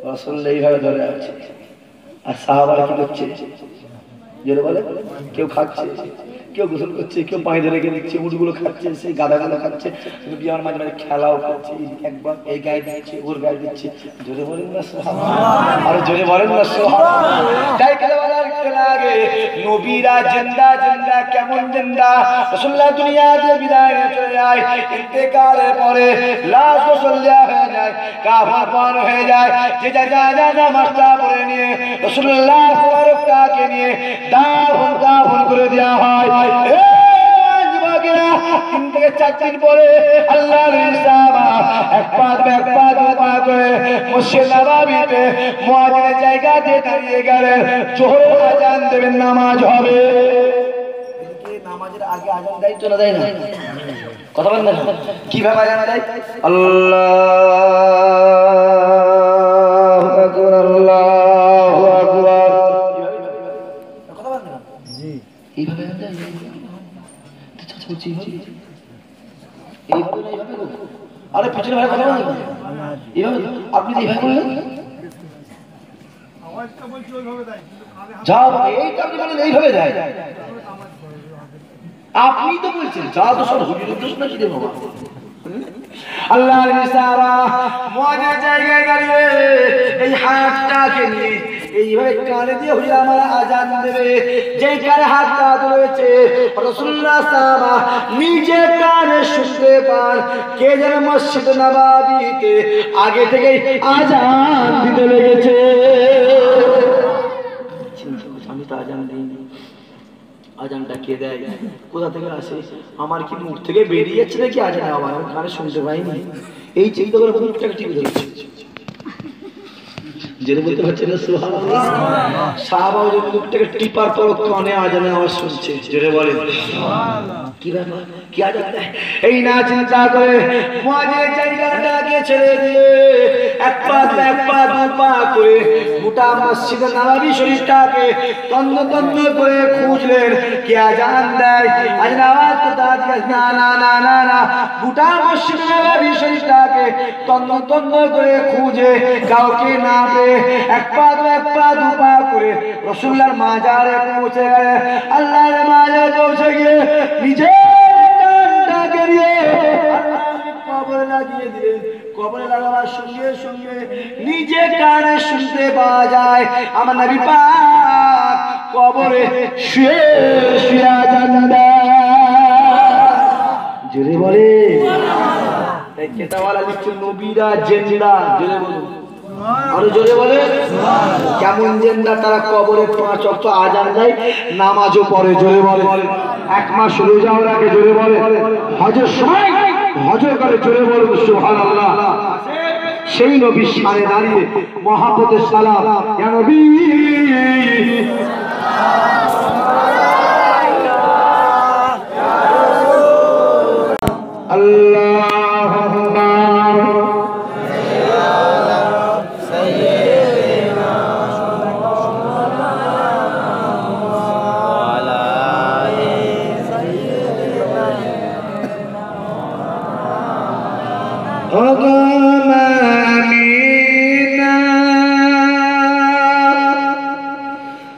রাসূল এইভাবে ধরে আছে, আর সাহাবারা কি করছে? জোরে বলে কেউ খাচ্ছে, কেউ গোসল করছে, কেউ পানি ধরে রেখে দিচ্ছে, উটগুলো খাচ্ছে, সেই গাদাগুলো খাচ্ছে, বিয়ার মাঝে মাঝে খেলাও করছে, একবার এই গায়ে দিচ্ছে, ওর গায়ে দিচ্ছে, জোরে বলেন না সুবহানাল্লাহ, আর জোরে বলেন না সুবহানাল্লাহ। তাই কেন বলার লাগে নবীরা জিন্দা জিন্দা, কেমন জিন্দা? রাসূলুল্লাহ দুনিয়া থেকে বিদায় নিয়ে চলে যায়, ইন্তেকালের পরে লাশ গোসল দেওয়া হয়ে যায়, কাফন পান হয়ে যায়, যে জায়গা মাস্টা পরে নিয়ে রাসূলুল্লাহ মুবারককে নিয়ে দাফন করে দেওয়া হয়। 3 থেকে 4 দিন পরে আল্লাহর সাহাবা এক পা করে মসজিদ নববীতে মুয়াজ্জিনের জায়গাতে দাঁড়িয়ে গেলেন, জোহরের আযান দেবেন, নামাজ হবে। নামাজের আগে আযান দেয় তো না, দেয় না? কথা বলেন না, কিভাবে আযান দেয়? আল্লাহু আকবার, আল্লাহু আকবার, কথা বলেন না জি, এইভাবে আযান দেয়। আরে পিছনে ভাই কথা বলেন, আপনি এইভাবে বললেন এইভাবে দেয়, আপনি তো বলছেন যা তো সব হুজুরের দোষ নাকি দেবো? আল্লাহর মিসারা মজা জায়গায় দাঁড়িয়ে এই হাতটাকে নিয়ে এইভাবে কানে দিয়ে হুজুর আমার আজান দেবে। যেই কানে হাতটা রয়েছে রাসূলুল্লাহ সাহাবা নিজে কানে শুনতে পান কে যেন মসজিদ নববীতে আগে থেকেই আজান দিতে লেগেছে। আমি তো আজান দিইনি, আজানটা কে দেয়, কোথা থেকে আসে, আমার কি মুখ থেকে বেরিয়ে যাচ্ছে নাকি আজান আবার আমি কানে শুনতে পাইনি, এই চিন্তা করে মুখটাকে টিপে ধরছে। যেটা বলতে পারছে না সুবহানাল্লাহ, সাহাবাও যে মুখটাকে টিপার পর কানে আজানের আওয়াজ শুনছে। জোরে বলে কি ব্যাপার, কি আজান দেয়, এই না চিন্তা করে মুয়াজ্জিন জায়গাটাকে ছেড়ে দিয়ে এক পা দু পা করে গোটা মসজিদ নববী শরীফটাকে তন্ন তন্ন করে খুঁজলেন কে আজান দেয়। আজান আওয়াজ কোথা থেকে, না না না না না, গোটা মসজিদ নববী শরীফটাকে তন্ন তন্ন করে খুঁজে কাউকে না পেয়ে এক পা দু পা করে রাসূলুল্লাহর মাজারে পৌঁছে গেলেন। আল্লাহর মাজারে পৌঁছে গিয়ে নিজে কানটাকে দিয়ে আল্লাহর কবরে লাগিয়ে দিলেন। কবরে লাগাবার সঙ্গে সঙ্গে নিজে কানে শুনতে পাওয়া যায় আমার নবী পাক কবরে শুয়ে শুয়ে আজান দেয়। জোরে বলে এই কেতাওয়ালা লিখছে নবীরা জিন্দা। জোরে বলুন, আরো জোরে বলে কেমন জিন্দা, তারা কবরে 5 ওয়াক্ত আজান দেয়, নামাজও পড়ে। জোরে বলে 1 মাস রোজাও রাখে। জোরে বলে হজের সময় হজ করে। জোরে বলে সুবহানাল্লাহ। সেই নবীর সামনে দাঁড়িয়ে মহাপতের সালাম, ইয়া নবী আল্লাহুম্মা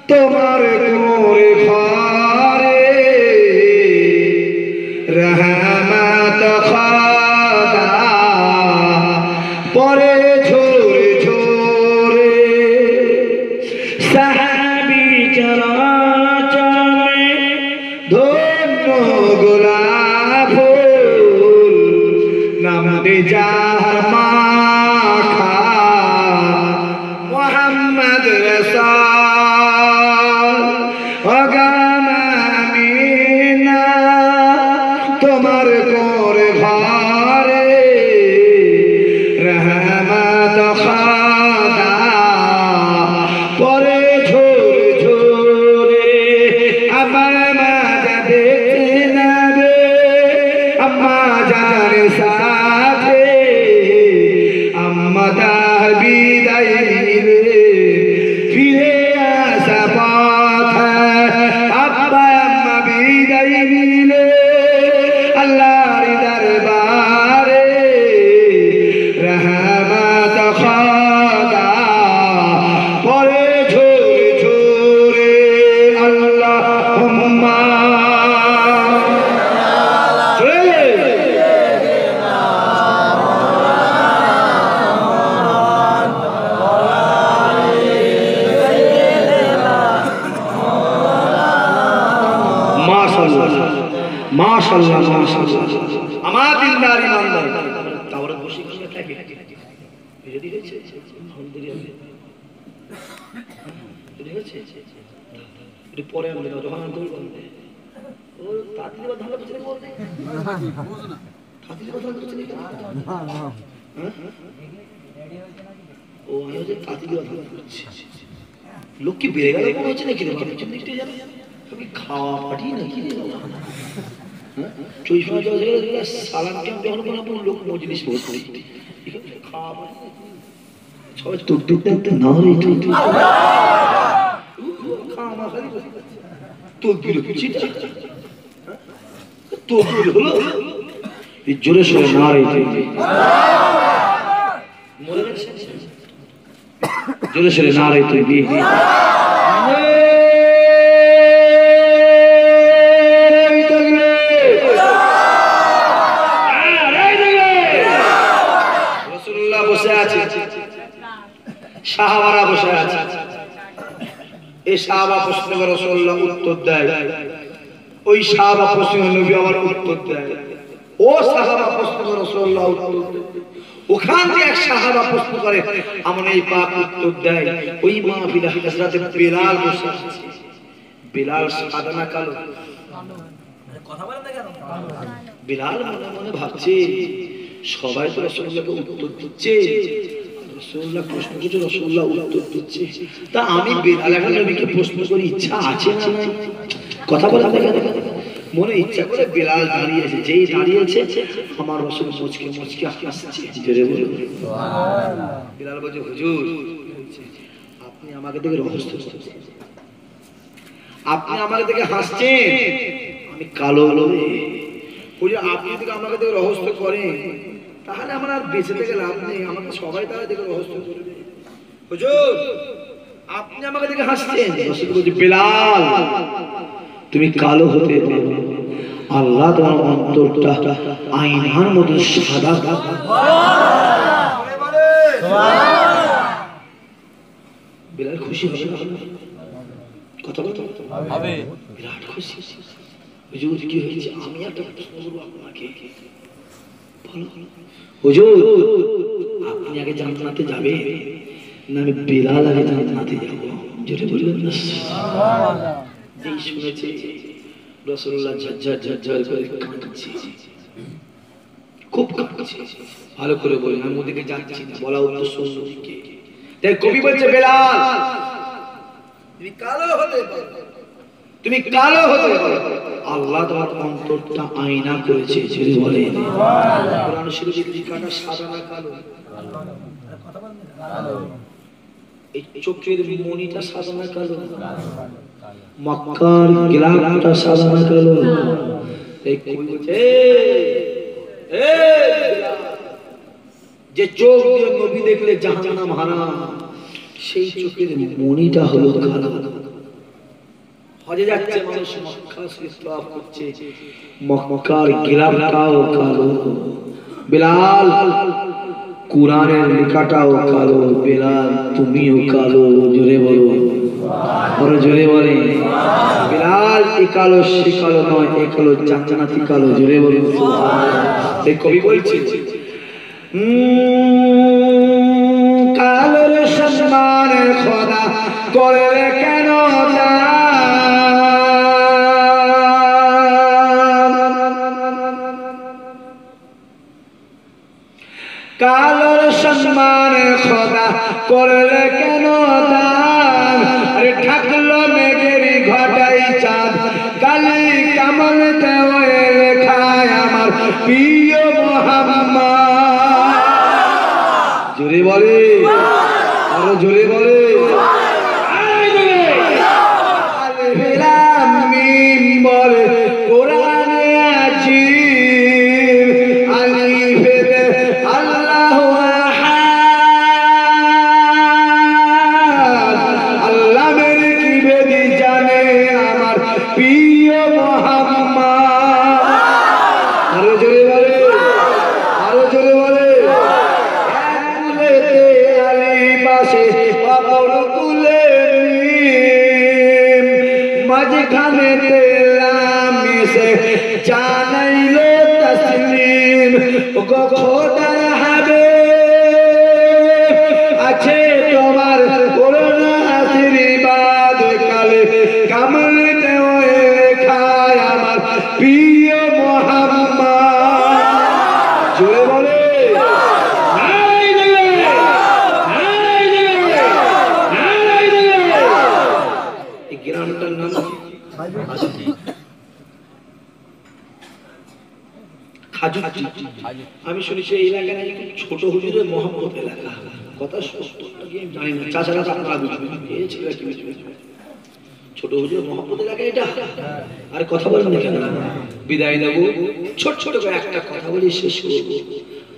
তোমার গোরে ঘরে রহমত খোদা পরে ঝরে ঝরে সাহাবী চরাচরে ধন্য গোলাপ ফুল নাম দে যার মাখা মুহাম্মদ রাসূল অগামিনা তোমার কোরে ঘরে রহমত খোদা পরে ঝরে ঝরে আমার মাঝে দেখতে নাবে আম্মা জান সাথে আম্মা তার বিদায় নিলে ফিরে আসা পথ আব্বা আম্মা বিদায় নিলে আল্লাহর দরবারে রহমত খোদা পরে ঝরে ঝরে আল্লাহুম্মা মাশাআল্লাহ মাশাআল্লাহ আমার দিনদার ইমানদার তাওরে বসে বসে থাকে বিরোধী হয়েছে আলহামদুলিল্লাহ বিরোধী হয়েছে এর পরে আমরা যখন আন্দোলন করতে ও তাতির কথা ভালো কিছু বলতে বুঝনা তাতির কথা কিছু নেই না না ও আয়োজন তাতির কথা বলছে লোক কি বেড়ে গেল মনে হচ্ছে নাকি রে বাবা কিছু দেখতে যাবে কবি খাওয়া পাটি নাকি রে বাবা চৈশা যাওয়া সালাম কেমন যখন কোনো লোক মজলিস বসে খাওয়া সবাই তোর দেখতে না রে খাওয়া খালি তোর কি কিছু তোর কি হলো এই জোরে সোরে না রে মরে গেছে জোরে সোরে না রে তুই সাহাবারা বসে আছে। এই সাহাবা প্রশ্ন করে রাসূলুল্লাহ উত্তর দেয়, ওই সাহাবা প্রশ্ন নবী আমার উত্তর দেয়, ও সাহাবা প্রশ্ন করে রাসূলুল্লাহ উত্তর দেয়, ওখান থেকে এক সাহাবা প্রশ্ন করে আমার এই পাক উত্তর দেয়। ওই মাহফিলে হযরত বিলাল বসে আছে। বিলাল সাদা না কালো? কথা বলেন না কেন? বিলাল মনে মনে ভাবছে সবাই তো রাসূলুল্লাহকে উত্তর দিচ্ছে, রাসূলুল্লাহ প্রশ্ন করছে, রাসূলুল্লাহ উত্তর দিচ্ছে, তা আমি বিলাল এখন নবীকে প্রশ্ন করি, ইচ্ছা আছে না নাই? কথা বলেন না কেন? মনে ইচ্ছা করে বিলাল দাঁড়িয়েছে, যেই দাঁড়িয়েছে আমার রাসূল মুচকি মুচকি হাসছে। জোরে বলুন সুবহানাল্লাহ। বিলাল বলছে, হুজুর আপনি আমাকে দেখে রহস্য করছেন, আপনি আমাকে দেখে হাসছেন, আমি কালো লোক। হুজুর আপনি যদি আমাকে দেখে রহস্য করেন তাহলে আমার আর বেঁচে থেকে লাভ নেই, আমাকে সবাই তাহলে দেখে রহস্য করবে। হুজুর আপনি আমাকে দেখে হাসছেন, রাসূল বলছে বিলাল তুমি কালো হতে পারো, আল্লাহ তোমার অন্তরটা আয়নার মতো সাদা। বিলাল খুশি হবে না? কথা বলতে হবে, বিরাট খুশি। হুজুর কি হয়েছে? আমি একটা প্রশ্ন করবো আপনাকে, হুজুর আপনি আগে জান্নাতে যাবেন না আমি বিলাল আগে জান্নাতে যাবো? যেটা বললেন না সুবহানাল্লাহ। যেই শুনেছে রাসূলুল্লাহ ঝরঝর ঝরঝর করে কাঁদছে, খুব কাঁদছে। ভালো করে বলি, আমি ওদিকে যাচ্ছি না, বলা উত্তর শুনুন। তাই কবি বলছে বিলাল তুমি কালো হতে পারো, তুমি কালো হতে পারো, আল্লাহ তোমার অন্তরটা আয়না করেছে। যদি বলে কোরআন শরীফে লেখাটা সাদা না কালো? কথা বলেন না কালো। এই চোখের মণিটা সাদা না কালো? মক্কার গিলাফটা সাদা না কালো? এই কবি বলছে যে চোখ দিয়ে নবী দেখলে জাহান্নাম হারাম, সেই চোখের মণিটা হলো কালো। হজে যাচ্ছে মানুষ, মক্কা শরীফ তওয়াফ করছে, মক্কার গিলাফটাও কালো। বিলাল কুরআনের লেখাটাও কালো, বিলাল তুমিও কালো। জোরে বলো, আরো জোরে বলে। বিলাল এই কালো সে কালো নয়, এই কালো জান্নাতি কালো। জোরে বলো সুবহানাল্লাহ। এই কবি বলছে কালোর সম্মান খোদা করলে কেন কালোর সম্মান খোদা করলে কেন দান? আরে ঢাকলো মেঘের ঘটাই চাঁদ, কালি কামল দেওয়ে লেখায় আমার প্রিয় মুহাম্মদ। জোরে বলে, আরো জোরে বলে। বলে কোরআনে আছে আলিফে আল্লাহু আহাদ, আল্লাহ মেরে কি বেদি জানে আমার প্রিয় মুহাম্মদ। আরো জোরে বলে, আরো জোরে বলে। মাঝখানে জানাইলো তসলিম খোদার হবে আছে তোমার করোনা আশীর্বাদ, কালে কামল দেওয়ে খায় আমার প্রিয় মুহাম্মদ। জোরে বলে গ্রামটার নাম আমি শুনেছি এই এলাকা নাকি খুব ছোট হুজুরের মহব্বত এলাকা। কথা জানি না, চাচারা আপনারা বুঝবেন ছোট হুজুরের মহব্বত এলাকা এটা। আর কথা বলেন না কেন? বিদায় নেব, ছোট ছোট করে একটা কথা বলে শেষ করব।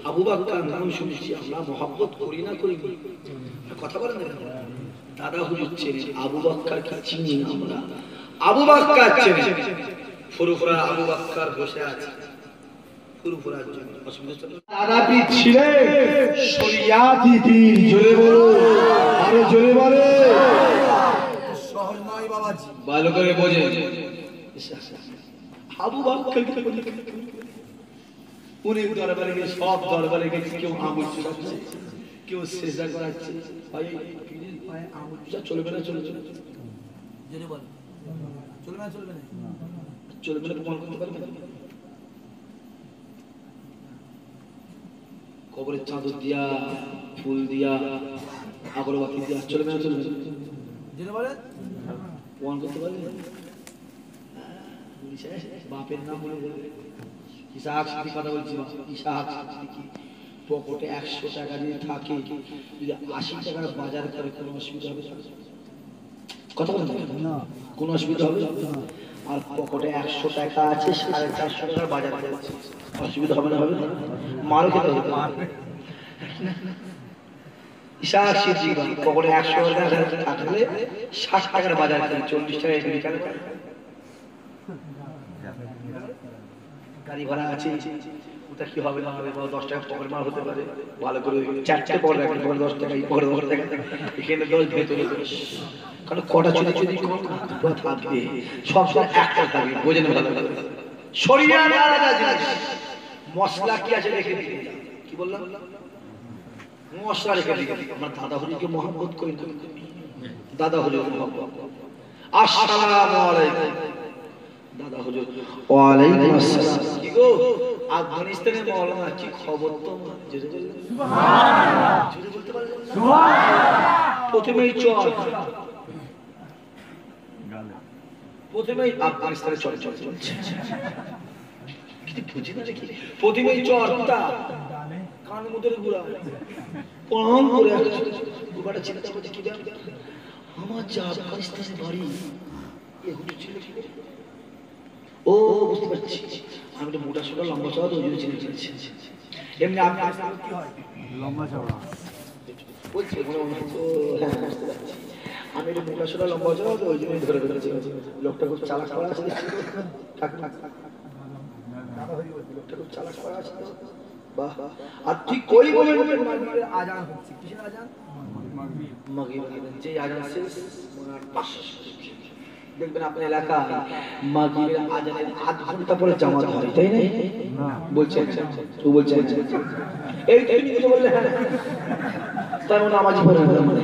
আবু বকর নাম শুনেছি আমরা, মহব্বত করি না করি, কথা বলেন না কেন? দাদা হুজুর চেনে, আবু বকর কি চিনি না আমরা? আবু বকর চেনে, ফুরফুরা আবু বকর বসে আছে। দাদাপি ছিলেন শরিয়াতি পীর। জোরে বলো আরে জোরে বলে। সহজ নয় বাবাজি। ভালো করে বোঝে। আবু বকর অনেক দরবারে গিয়ে সব দরবারে গিয়ে কেউ আঙুল চুষাচ্ছে, কেউ সেজদা করাচ্ছে। ভাই পায়ে আঙুল চুষা চলবে না, চলবে না। জোরে বল। চলবে না, চলবে না। চলবে না, প্রমাণ করতে পারবে না। কবরের চাদর দিয়া, ফুল দিয়া, আগরবাতি দিয়া চলবে না, চলবে না। জোরে বলে। প্রমাণ করতে পারবে না। বাপের নাম বলে বলবে ইসাহাক সিদ্দিক কথা বলছি। ইসাহাক সিদ্দিক পকেটে 100 টাকা দিয়ে থাকে, যদি 80 টাকার বাজার করে কোনো অসুবিধা হবে? কথা বলতে না, কোনো অসুবিধা হবে? আর পকেটে 100 টাকা আছে, 450 টাকার বাজার করে অসুবিধা হবে না? হবে না? মারও খেতে হবে। ইসাহাক সিদ্দিক পকেটে 100 টাকা থাকলে 60 টাকার বাজার করে 40 টাকা এনে বিকালে করে। গাড়ি ভাড়া আছে, ওটা কি হবে না হবে? 10 টাকা পকেট মার হতে পারে। ভালো করে 4টে পকেট রাখেন, পকেট 10 টাকা, এই পকেট 10 টাকা, এখানে 10 ভেতরে 10। কারণ কটা চুরি চুরি কম থাকবে, সব সময় একটা থাকবে। বোঝেন ভালো করে। শরীরে আলাদা জিনিস, মশলা কি আছে রেখে দিই। কি বললাম? মশলা রেখে দিই। আমার দাদা হরিকে মহব্বত করি না, দাদা হরিকে মহব্বত। আসসালামু আলাইকুম দাদা হুজুর। ওয়ালাইকুম আসসালাম। কি গো আফগানিস্তানের মাওলানা, কি খবর তোমার? জোরে বললেন সুবহানাল্লাহ। জোরে বলতে পারলেন না? সুবহানাল্লাহ। প্রথমেই চল, প্রথমেই আফগানিস্তানের চল চল চলছে। কি বুঝি না দেখি, প্রথমেই চলটা কান মুদরে গুড়া পণ করে আসছে। গুড়াটা চিন্তা করছে কি দেখ, আমার যে আফগানিস্তানের বাড়ি এ হুজুর ছিল কি? ও বুঝতে পারছি, আমি তো মোটা সোটা লম্বা চড়া তো ওই জন্য চিনে চিনেছি। এমনি আমি কি হয় লম্বা চওড়া বলছি, আমি একটু মোটা সোটা লম্বা চড়া তো ওই জন্যই ধরে ফেলেছি। লোকটা খুব চালাক করা আছে, লোকটা খুব চালাক করা আছে। বাহ। আর ঠিক কই বলেন মাগরিবের আজান হচ্ছে। কিসের আজান? মাগরিবের। যে আজান শেষ দেখবেন আপনার এলাকায় মাগরিবের আজানের আধ ঘন্টা পরে জামাত হয়, তাই না? বলছেন তো, বলছেন এই তুমি কিছু বললে হ্যাঁ, তার মানে নামাজি পড়ে না, মানে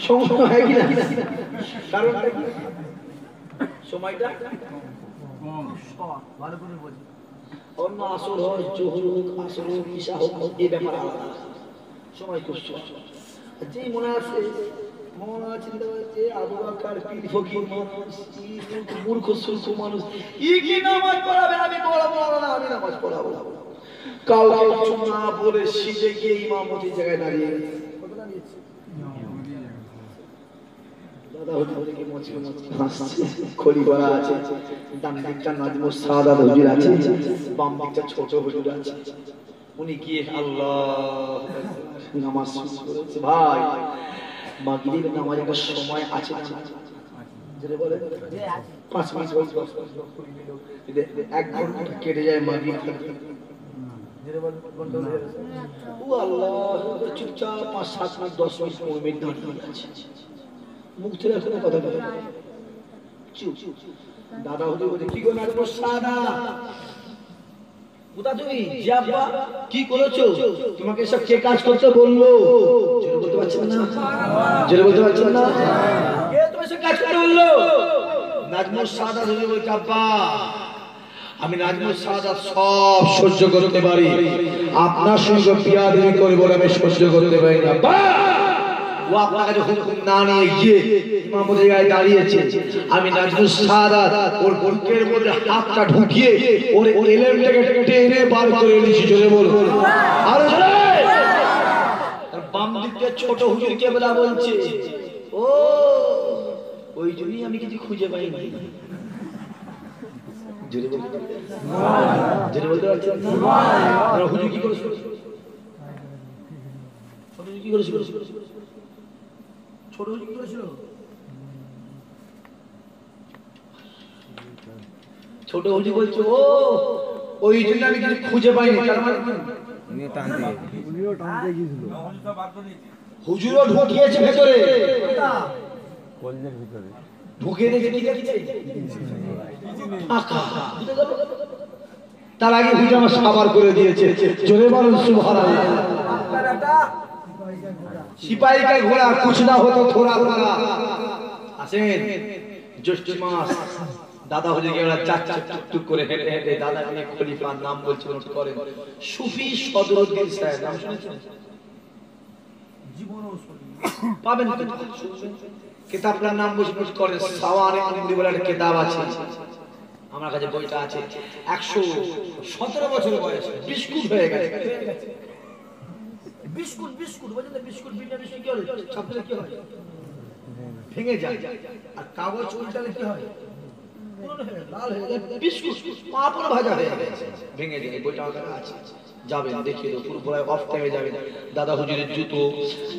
সমস্যা হয় কি না? কারণ সময়টা কম। ভালো করে বল। অন্য আসর হয়, জোহর হোক, আসর হোক, ঈশা হোক, এই ব্যাপার আলাদা। সময় খুব ছোট। যেই মনে আছে চিন্তা করছে আবু বকর পীর ফকির মানুষ, মূর্খ সূর্খ মানুষ, কি নামাজ পড়াবে? আমি পড়াবো না, আমি নামাজ পড়াবো না। কাউকে কিছু না বলে সিজে গিয়ে ইমামতির জায়গায় দাঁড়িয়ে গেছে। দাদা হুজুরকে মুচকি মুচকি হাসছে, খলি করা আছে। ডান দিকটা নাজমুস সাদাত হুজুর আছে, বাম দিকটা ছোট হুজুর আছে। উনি গিয়ে আল্লাহ নামাজ শুরু করেছে। ভাই মাগরিবের নামাজ একটা সময় আছে না? যেটা বলে 5 মিনিট 1 ঘন্টা কেটে যায় মাগরিব থেকে। যেটা বলে ঘন্টা হয়ে যাচ্ছে। ও আল্লাহ, চুপচাপ 5-7 মিনিট 10 মিনিট 15 মিনিট দাঁড়িয়ে আছে, মুখ থেকে কোনো কথা বলে না, চুপ। দাদা হুজুর বলে কি গো নাজমুস সাদাত, কোথা তুমি? জি আব্বা। কি করেছো? তোমাকে সব কে কাজ করতে বললো? জোরে বলতে পারছেন না? জোরে বলতে পারছেন না? কে তোমাকে সব কাজ করতে বললো? নাজমুস সাদাত হুজুর বলছে আব্বা, আমি নাজমুস সাদাত সব সহ্য করতে পারি, আপনার সঙ্গে বিয়াদবি করে বলে আমি সহ্য করতে পারি না। ও আপনার কাছে হুকুম না নিয়ে গিয়ে ইমামতির গায়ে দাঁড়িয়েছে, আমি নাজমুস সাদাত ওর বুকের মধ্যে হাতটা ঢুকিয়ে ওর এলেমটাকে টেনে বার করে এনেছি। জোরে বল আর জোরে। আর বাম দিকে ছোট হুজুর কেবলা বলছে, ও ওই জন্যই আমি কিছু খুঁজে পাই নাই। জোরে বলতে জোরে বলতে পারছেন না? আর হুজুর কি করেছিল? ছোট হুজুর কি করেছিল? ছোট হুজুর কি করেছিল? ছোট হুজুর বলছে, ও ওই জন্য আমি কিছু খুঁজে পাইনি। তার মানে উনিও টানতে গিয়েছিল। হুজুরও ঢুকিয়েছে ভেতরে, কলেজের ভিতরে ঢুকিয়ে দেখে কি দেখছে ফাঁকা। তার আগে হুজুর আমার সাবার করে দিয়েছে, জোরে বলুন সুবহানাল্লাহ। সিপাহী কা ঘোড়া কুছ না হতো থোড়া থোড়া। আসেন জ্যৈষ্ঠ মাস, দাদা হুজুরকে ওরা চাক চাক টুক টুক করে হেঁটে হেঁটে দাদা নিয়ে খলিফার নাম বলছে নোট করেন, সুফি সদরুদ্দিন সাহেব, নাম শুনেছেন? জীবনও শুনি পাবেন তো, কিতাবটার নাম বলছে নোট করেন, সাওয়ারে আমরি বলে একটা কিতাব আছে, আমার কাছে বইটা আছে। 117 বছর বয়সে বিস্কুট হয়ে গেছে। বিস্কুট বিস্কুট বলেন না, বিস্কুট বিনা বিস্কুট কি হয়? ছাপলে কি হয়? ভেঙে যায়। আর কাগজ উল্টালে কি হয়? পুরনো হয়ে যায়, লাল হয়ে যায়। বিস্কুট পাপড় ভাজা হয়ে গেছে, ভেঙে যায়। বইটা আমার কাছে আছে, যাবেন দেখিয়ে দেবো। পুরো পুরো অফ টাইমে যাবেন। দাদা হুজুরের জুতো,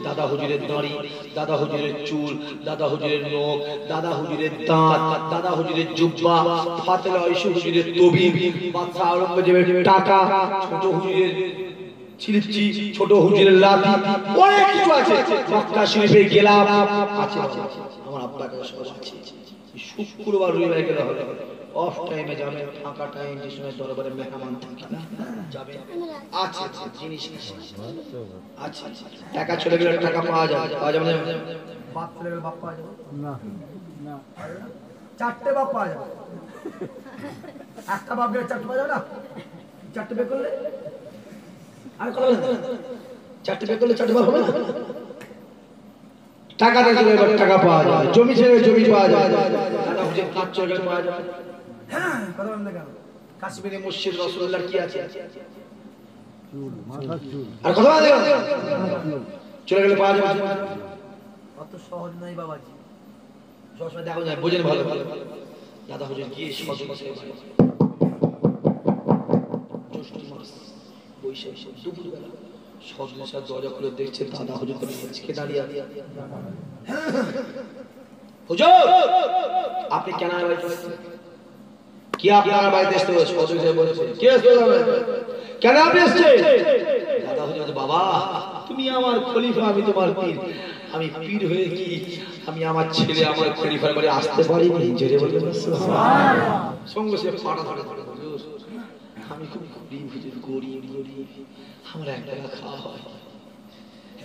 দাদা হুজুরের দাড়ি, দাদা হুজুরের চুল, দাদা হুজুরের নখ, দাদা হুজুরের দাঁত, দাদা হুজুরের জুব্বা, ফাতেলা ইসু হুজুরের তবিব, বাদশা আওরঙ্গজেবের টাকা, ছোট হুজুরের ছিলিপচি, ছোট হুজুরের লাঠি, অনেক কিছু আছে। মক্কা শরীফে গেলাম আছে, আমার আব্বার কাছে সব আছে। শুক্রবার রবিবার গেলে হবে, অফ টাইমে যাবে, ফাঁকা টাইম যে সময় দরবারে মেহমান থাকে না যাবে। আচ্ছা আচ্ছা জিনিস আচ্ছা, টাকা চলে গেলে টাকা পাওয়া যাবে, পাওয়া যাবে না? বাপ চলে গেলে বাপ পাওয়া যাবে না না, 4টে বাপ পাওয়া যাবে। একটা বাপ গেলে 4টে পাওয়া যাবে না? 4টে বের করলে আর কথা বলেন, 4টে বের করলে 4টে হবে না? টাকাটা চলে গেলে টাকা পাওয়া যাবে, জমি ছেড়ে জমি পাওয়া যাবে, দাদা হুজুর কাজ চলে গেলে পাওয়া যাবে। কথা বলেন না কেন? কাশ্মীরি মসজিদ রাসূলুল্লাহর কি আছে? চুল, মাথার চুল, আর কথা বলেন চলে গেলে পাওয়া যাবে। অত সহজ নয় বাবাজি। সবসময় দেখো যায়, বোঝেন ভালো ভালো। দাদা হুজুর গিয়ে সদর মাসে জ্যৈষ্ঠ মাস বৈশাখ দুপুরবেলা সদর মাসের দরজা খুলে দেখছে দাদা হুজুর কে দাঁড়িয়ে আছে। হুজুর আপনি কেন আমার বাড়িতে এসেছেন? কি আপনার বাড়িতে এসেছে? সদর সাহেব বলেছে কে এসেছে কেন আপনি এসেছেন? দাদা হুজুর বলছে, বাবা তুমি আমার খলিফা, আমি তোমার পীর, আমি পীর হয়ে কি আমি আমার ছেলে আমার খলিফার বাড়ি আসতে পারিনি? জোরে বলতে সুবহানাল্লাহ। সঙ্গে সে পাড়া ধরে ধরে, হুজুর আমি খুব গরিব, হুজুর গরিব গরিব, আমার একবেলা খাওয়া হয়,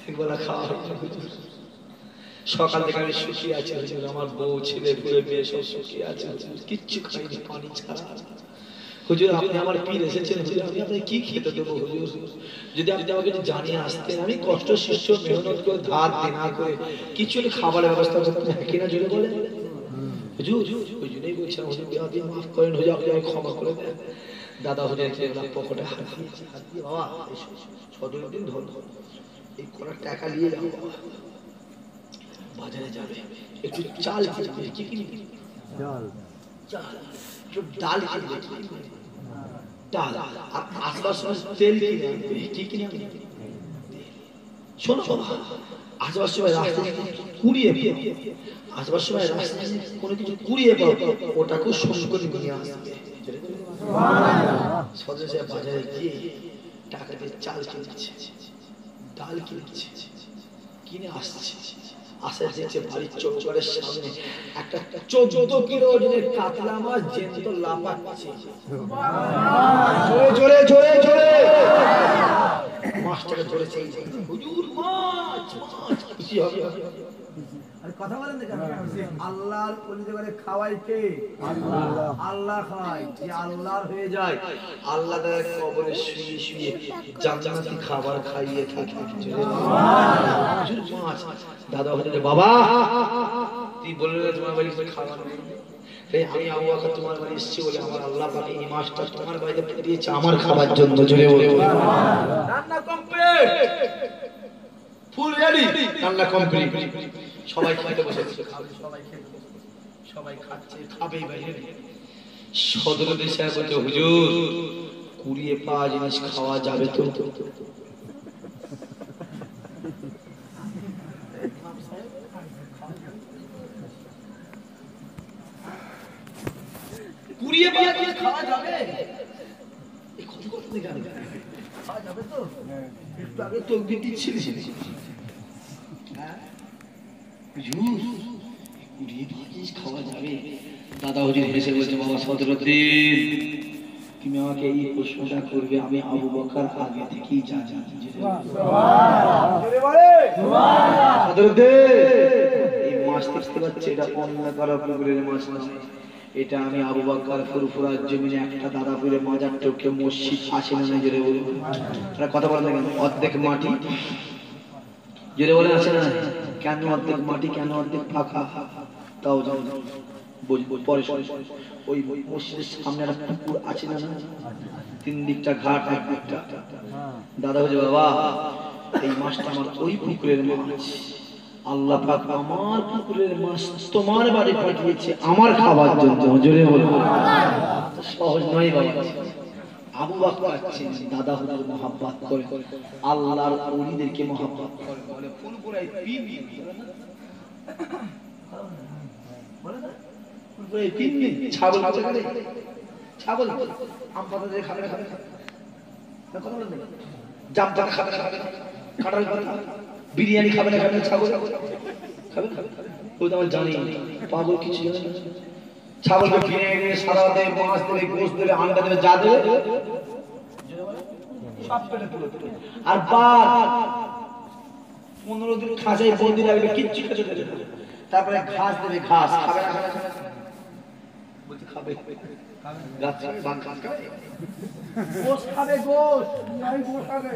একবেলা খাওয়া হয় হুজুর। সকাল থেকে আমি শুকিয়ে আছি হুজুর, আমার বউ ছেলে পুরো মেয়ে সব শুকিয়ে আছে হুজুর, কিচ্ছু খাইনি পানি ছাড়া। হুজুর আপনি আমার পীর এসেছেন, হুজুর আমি আপনাকে কি খেতে দেবো হুজুর? যদি আপনি আমাকে জানিয়ে আসতেন, আমি কষ্ট শিষ্য মেহনত করে ধার দেনা করে কিছু খাবারের ব্যবস্থা করতেন কিনা, জোরে বলে হুজুর। ওই জন্যই বলছিলাম হুজুর আপনি মাফ করেন, হুজুর আপনি আমাকে ক্ষমা করে দেন। দাদা হুজুর পকেটে হাত দিয়ে, বাবা সদরদিন ধর, এই করার টাকা নিয়ে যাবো, বাজারে যাবে, একটু চাল কিনবে, কি কিনবে? চাল, চাল, একটু ডাল কিনবে, ডাল, আর আসবার সময় তেল কিনে আনবে, কি কিনে আনবে? শোনো শোনো, আসবার সময় রাস্তায় কুড়িয়ে আসবার সময় রাস্তায় কোনো কিছু কুড়িয়ে পাও, ওটাকেও সঙ্গে করে নিয়ে আসবে। সদস্য বাজারে গিয়ে টাকা দিয়ে চাল কিনছে, ডাল কিনছে, কিনে আসছে, আসে দেখছে বাড়ির চৌকারের সামনে একটা 14 কিলো ওজনের কাতলা মাছ জ্যান্ত লাফাচ্ছে। জোরে জোরে জোরে জোরে মাছটাকে ধরেছে, হুজুর মাছ মাছ, খুশি হবে। আরে কথা বলেন না কেন? আল্লাহর ওলিদের ঘরে খাওয়াই কে? আল্লাহ। আল্লাহ খাওয়ায়, যে আল্লাহর হয়ে যায় আল্লাহ তাআলা কবরে শুয়ে শুয়ে জান্নাতি খাবার খাইয়ে থাকে। হুজুর মাছ, দাদা বলে বাবা তুই বললে তোমার বাড়িতে খাবার নেই, আমি আবু বকর তোমার বাড়ি এসেছি বলে আমার আল্লাহ পাক এই মাছটা তোমার বাড়িতে পাঠিয়েছে আমার খাবার জন্য। জোরে বলো রান্না কমপ্লিট, ফুল রেডি, রান্না কমপ্লিট, সবাই খেতে বসেছে, সবাই খাচ্ছে। খাবেই বাইরে। সদরুদ্দিন সাহেব বলছে হুজুর কুড়িয়ে পাওয়া জিনিস খাওয়া যাবে তো? কুড়িয়ে পাওয়া জিনিস খাওয়া যাবে? এই কথা কথা জানি খাওয়া যাবে তো? একটু আগে তো দিচ্ছিলি, খাওয়া যাবে? দাদা হুজুর হেসে বলছে, বাবা সদরুদ্দিন, তুমি আমাকে এই প্রশ্নটা করবে, আমি আবু বকর আগে থেকেই জানি। এই মাছ দেখতে পাচ্ছি, এটা অন্য কারো পুকুরের মাছ না, এটা আমি আবু বকর ফুরফুরার জমিনে একটা দাদাপুরে মাজার চোখে মসজিদ আসে না, জোরে বলবো কথা বলেন কেন? অর্ধেক মাটি, জোরে বলে আসে না কেন? অর্ধেক মাটি কেন? অর্ধেক ফাঁকা, তাও যাও পরে ওই মসজিদের সামনে একটা পুকুর আছে না, তিন দিকটা ঘাট, এক দিকটা। দাদা বলছে, বাবা এই মাছটা আমার ওই পুকুরের মাছ, আল্লাহ পাক আমার পুকুরের মাছ তোমার বাড়ি পাঠিয়েছে আমার খাবার জন্য। জোরে বলবো, সহজ নয় বাবা। আবু বকর আছেন, দাদা হুজুর মহব্বত করে, আল্লাহর ওলিদেরকে মহব্বত করে, বলে ফুলপুরায় পিন বলে না, ফুলপুরায় পিন ছাগল খাবে, ছাগল আম পাতা দিয়ে খাবে, খাবে কথা বলেন না, জাম পাতা খাবে, খাবে কাঁঠাল খাবে, বিরিয়ানি খাবে না, খাবে ছাগল খাবে, ওই তো আমার জানি পাগল কিছু জানে না। ছাগলকে কিনে এনে সাদা দেবে, মাছ দেবে, গোশত দেবে, আন্ডা দেবে, যা দেবে সব পেটে তুলে দেবে। আর বাঘ 15 দিন খাঁচায় বন্দি রাখবে, কিচ্ছু খেতে দেবে না। তারপরে ঘাস দেবে, ঘাস খাবে না, খাবে না বলছে খাবে, গাছ বাঘ ঘাস খাবে, গোশত খাবে, গোশত নাই, গোশত খাবে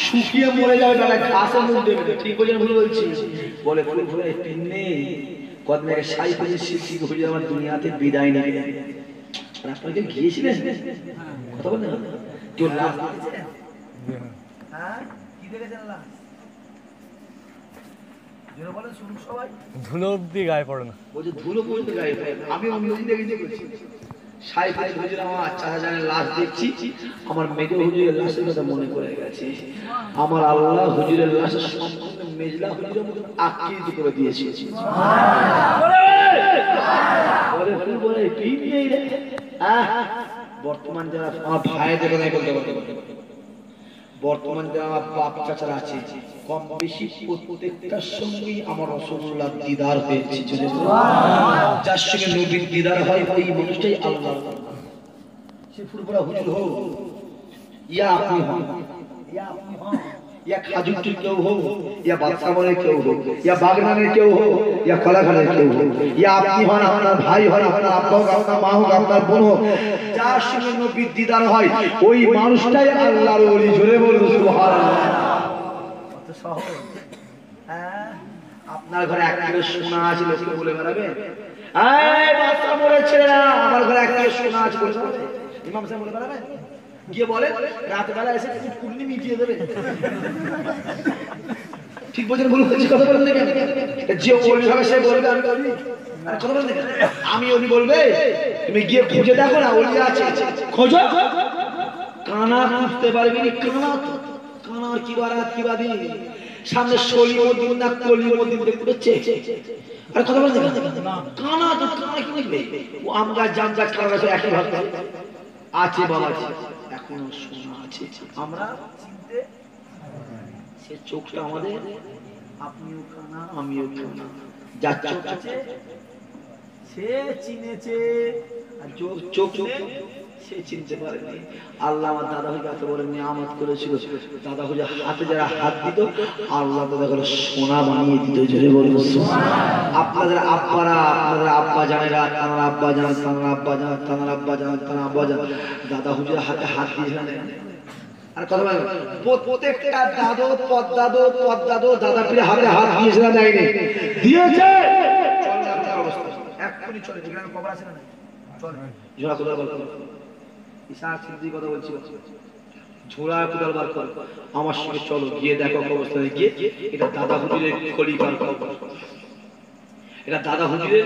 শুকিয়ে মরে যাবে, তাহলে ঘাসের মুখ দেবে। ঠিক বলছেন, ভুল বলছি? বলে ফুলপুরে পিন নেই, কদিন আগে সাইফুলের শিক্ষিত হয়ে আমার দুনিয়াতে বিদায় নেই। আপনাকে গিয়েছিলেন কথা বলেন, কেউ লাশ দেখেছেন? হ্যাঁ, কি দেখেছেন লাশ? জোরে বলেন, শুনুন সবাই। ধুলো অব্দি গায়ে পড়ে না, বলছে ধুলো পর্যন্ত গায়ে পড়ে না। আমি অন্যদিন দেখেছি সাইফুল হুজুর আমার চাচাজানের লাশ দেখছি, আমার মেজো হুজুরের লাশের কথা মনে পড়ে গেছে। আমার আল্লাহ হুজুরের লাশের সম্পূর্ণ মেজলা হুজুরের মতো আকৃতি করে দিয়েছে। বর্তমান যারা আমার ভাইদের কথা বলতে পারবে, বর্তমান যারা আমার বাপ চাচারা আছে, কম বেশি প্রত্যেকটার সঙ্গেই আমার রাসূলুল্লাহ দিদার হয়েছে। যার সঙ্গে নবীর দিদার হয় ওই মানুষটাই আল্লাহ। সে ফুরফুরা হুজুর হোক, ইয়া আপনি হন, ইয়া খাজুরটির কেউ হোক, ইয়া বাদশাহের কেউ হোক, ইয়া বাগনানের কেউ হোক, ইয়া কলাখানের কেউ হোক, ইয়া আপনি হন, আপনার ভাই হন, আপনার আব্বা হোক, আপনার মা হোক, আপনার বোন হোক, যার সঙ্গে নবীর দিদার হয় ওই মানুষটাই আল্লাহর ওলি। জোরে বলুন সুবহানাল্লাহ। কত সহজ। হ্যাঁ, আপনার ঘরে এক কিলো সোনা আছে, লোকে বলে বেড়াবে এই বাচ্চা মরেছে না, আমার ঘরে এক কিলো সোনা আছে বলে বেড়াবে? ইমাম সাহেব বলে বেড়াবে? গিয়ে বলে রাত বেলা এসে কুটকুটনি মিটিয়ে দেবে। ঠিক বলছেন, ভুল বলছি? কথা বলেন দেখেন, যে ওলি হবে সে বলবে আমি ওলি, আর কথা বলেন দেখেন আমি ওলি বলবে? তুমি গিয়ে খুঁজে দেখো না, ওলি আছে, খোঁজো। কানা খুঁজতে পারবি না, কানা কানার কি বারাত কি বাদি, সামনে সলিমুদ্দিন না কলিমুদ্দিন দেখতেছে। আর কথা বলেন দেখেন, কানা তো কানা কি দেখবে? ও আম গাছ জাম গাছ কানা গাছ একই ভাব আছে, বাবা আছে, এখনো সোনা আছে। আমরা চিনতে, সে চোখটা আমাদের, আপনিও কানা আমিও কানা, যার চোখ আছে সে চিনেছে, আর চোখ সে চিনতে পারেনি। আল্লাহ আমার দাদা হুজুর এত বড় নিয়ামত করেছিল, দাদা হুজুর হাতে যারা হাত দিত আল্লাহ তাদের করে সোনা বানিয়ে দিত। জোরে বলুন সুবহানাল্লাহ। আপনাদের আব্বারা, আপনাদের আব্বা জানেরা, তানার আব্বা জান, তানার আব্বা জান, তানার আব্বা জান, তানার আব্বা জান, দাদা হুজুর হাতে হাত দিয়েছিলেন। আর কথা বলেন, প্রত্যেকটা দাদু পদ্দাদু পদ্দাদু দাদা পীরে হাতে হাত দিয়েছিলেন, দেয়নি? দিয়েছে। চল না আপনার অবস্থা এক্ষুনি চলে, যেখানে কবর আছে না চল ঝোড়া কোদাল বার কর। ঈসা সিদ্দিক কথা বলছিল, ঝোড়া কোদাল বার কর, আমার সঙ্গে চলো, গিয়ে দেখো কবরস্থানে গিয়ে এটা দাদা হুজুরের খলিফার কবর, এটা দাদা হুজুরের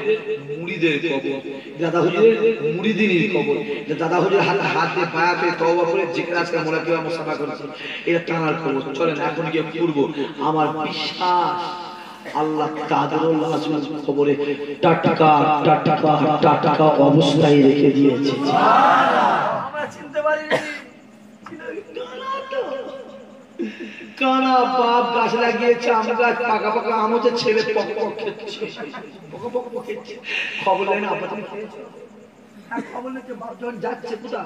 মুরিদের কবর, দাদা হুজুরের মুরিদিনীর কবর, এটা দাদা হুজুরের হাতে হাত দিয়ে বায়াতে তওবা করে জিকির আজকাল মোলাকিবা মুসাফা করেছে, এটা তানার কবর। চলেন এখন গিয়ে পূর্ব। আমার বিশ্বাস আল্লাহ তাদেরও লাশ কবরে টাটকা টাটকা টাটকা অবস্থায় রেখে দিয়েছে। আমরা চিনতে পারিনি, কানা বাপ গাছ লাগিয়েছে আম গাছ পাকা পাকা আম হচ্ছে ছেলে পক পক খেচ্ছে পক পক খেচ্ছে খবর নেই না আপাতত খেয়েছে খবর নেই বাপ যখন যাচ্ছে কোথা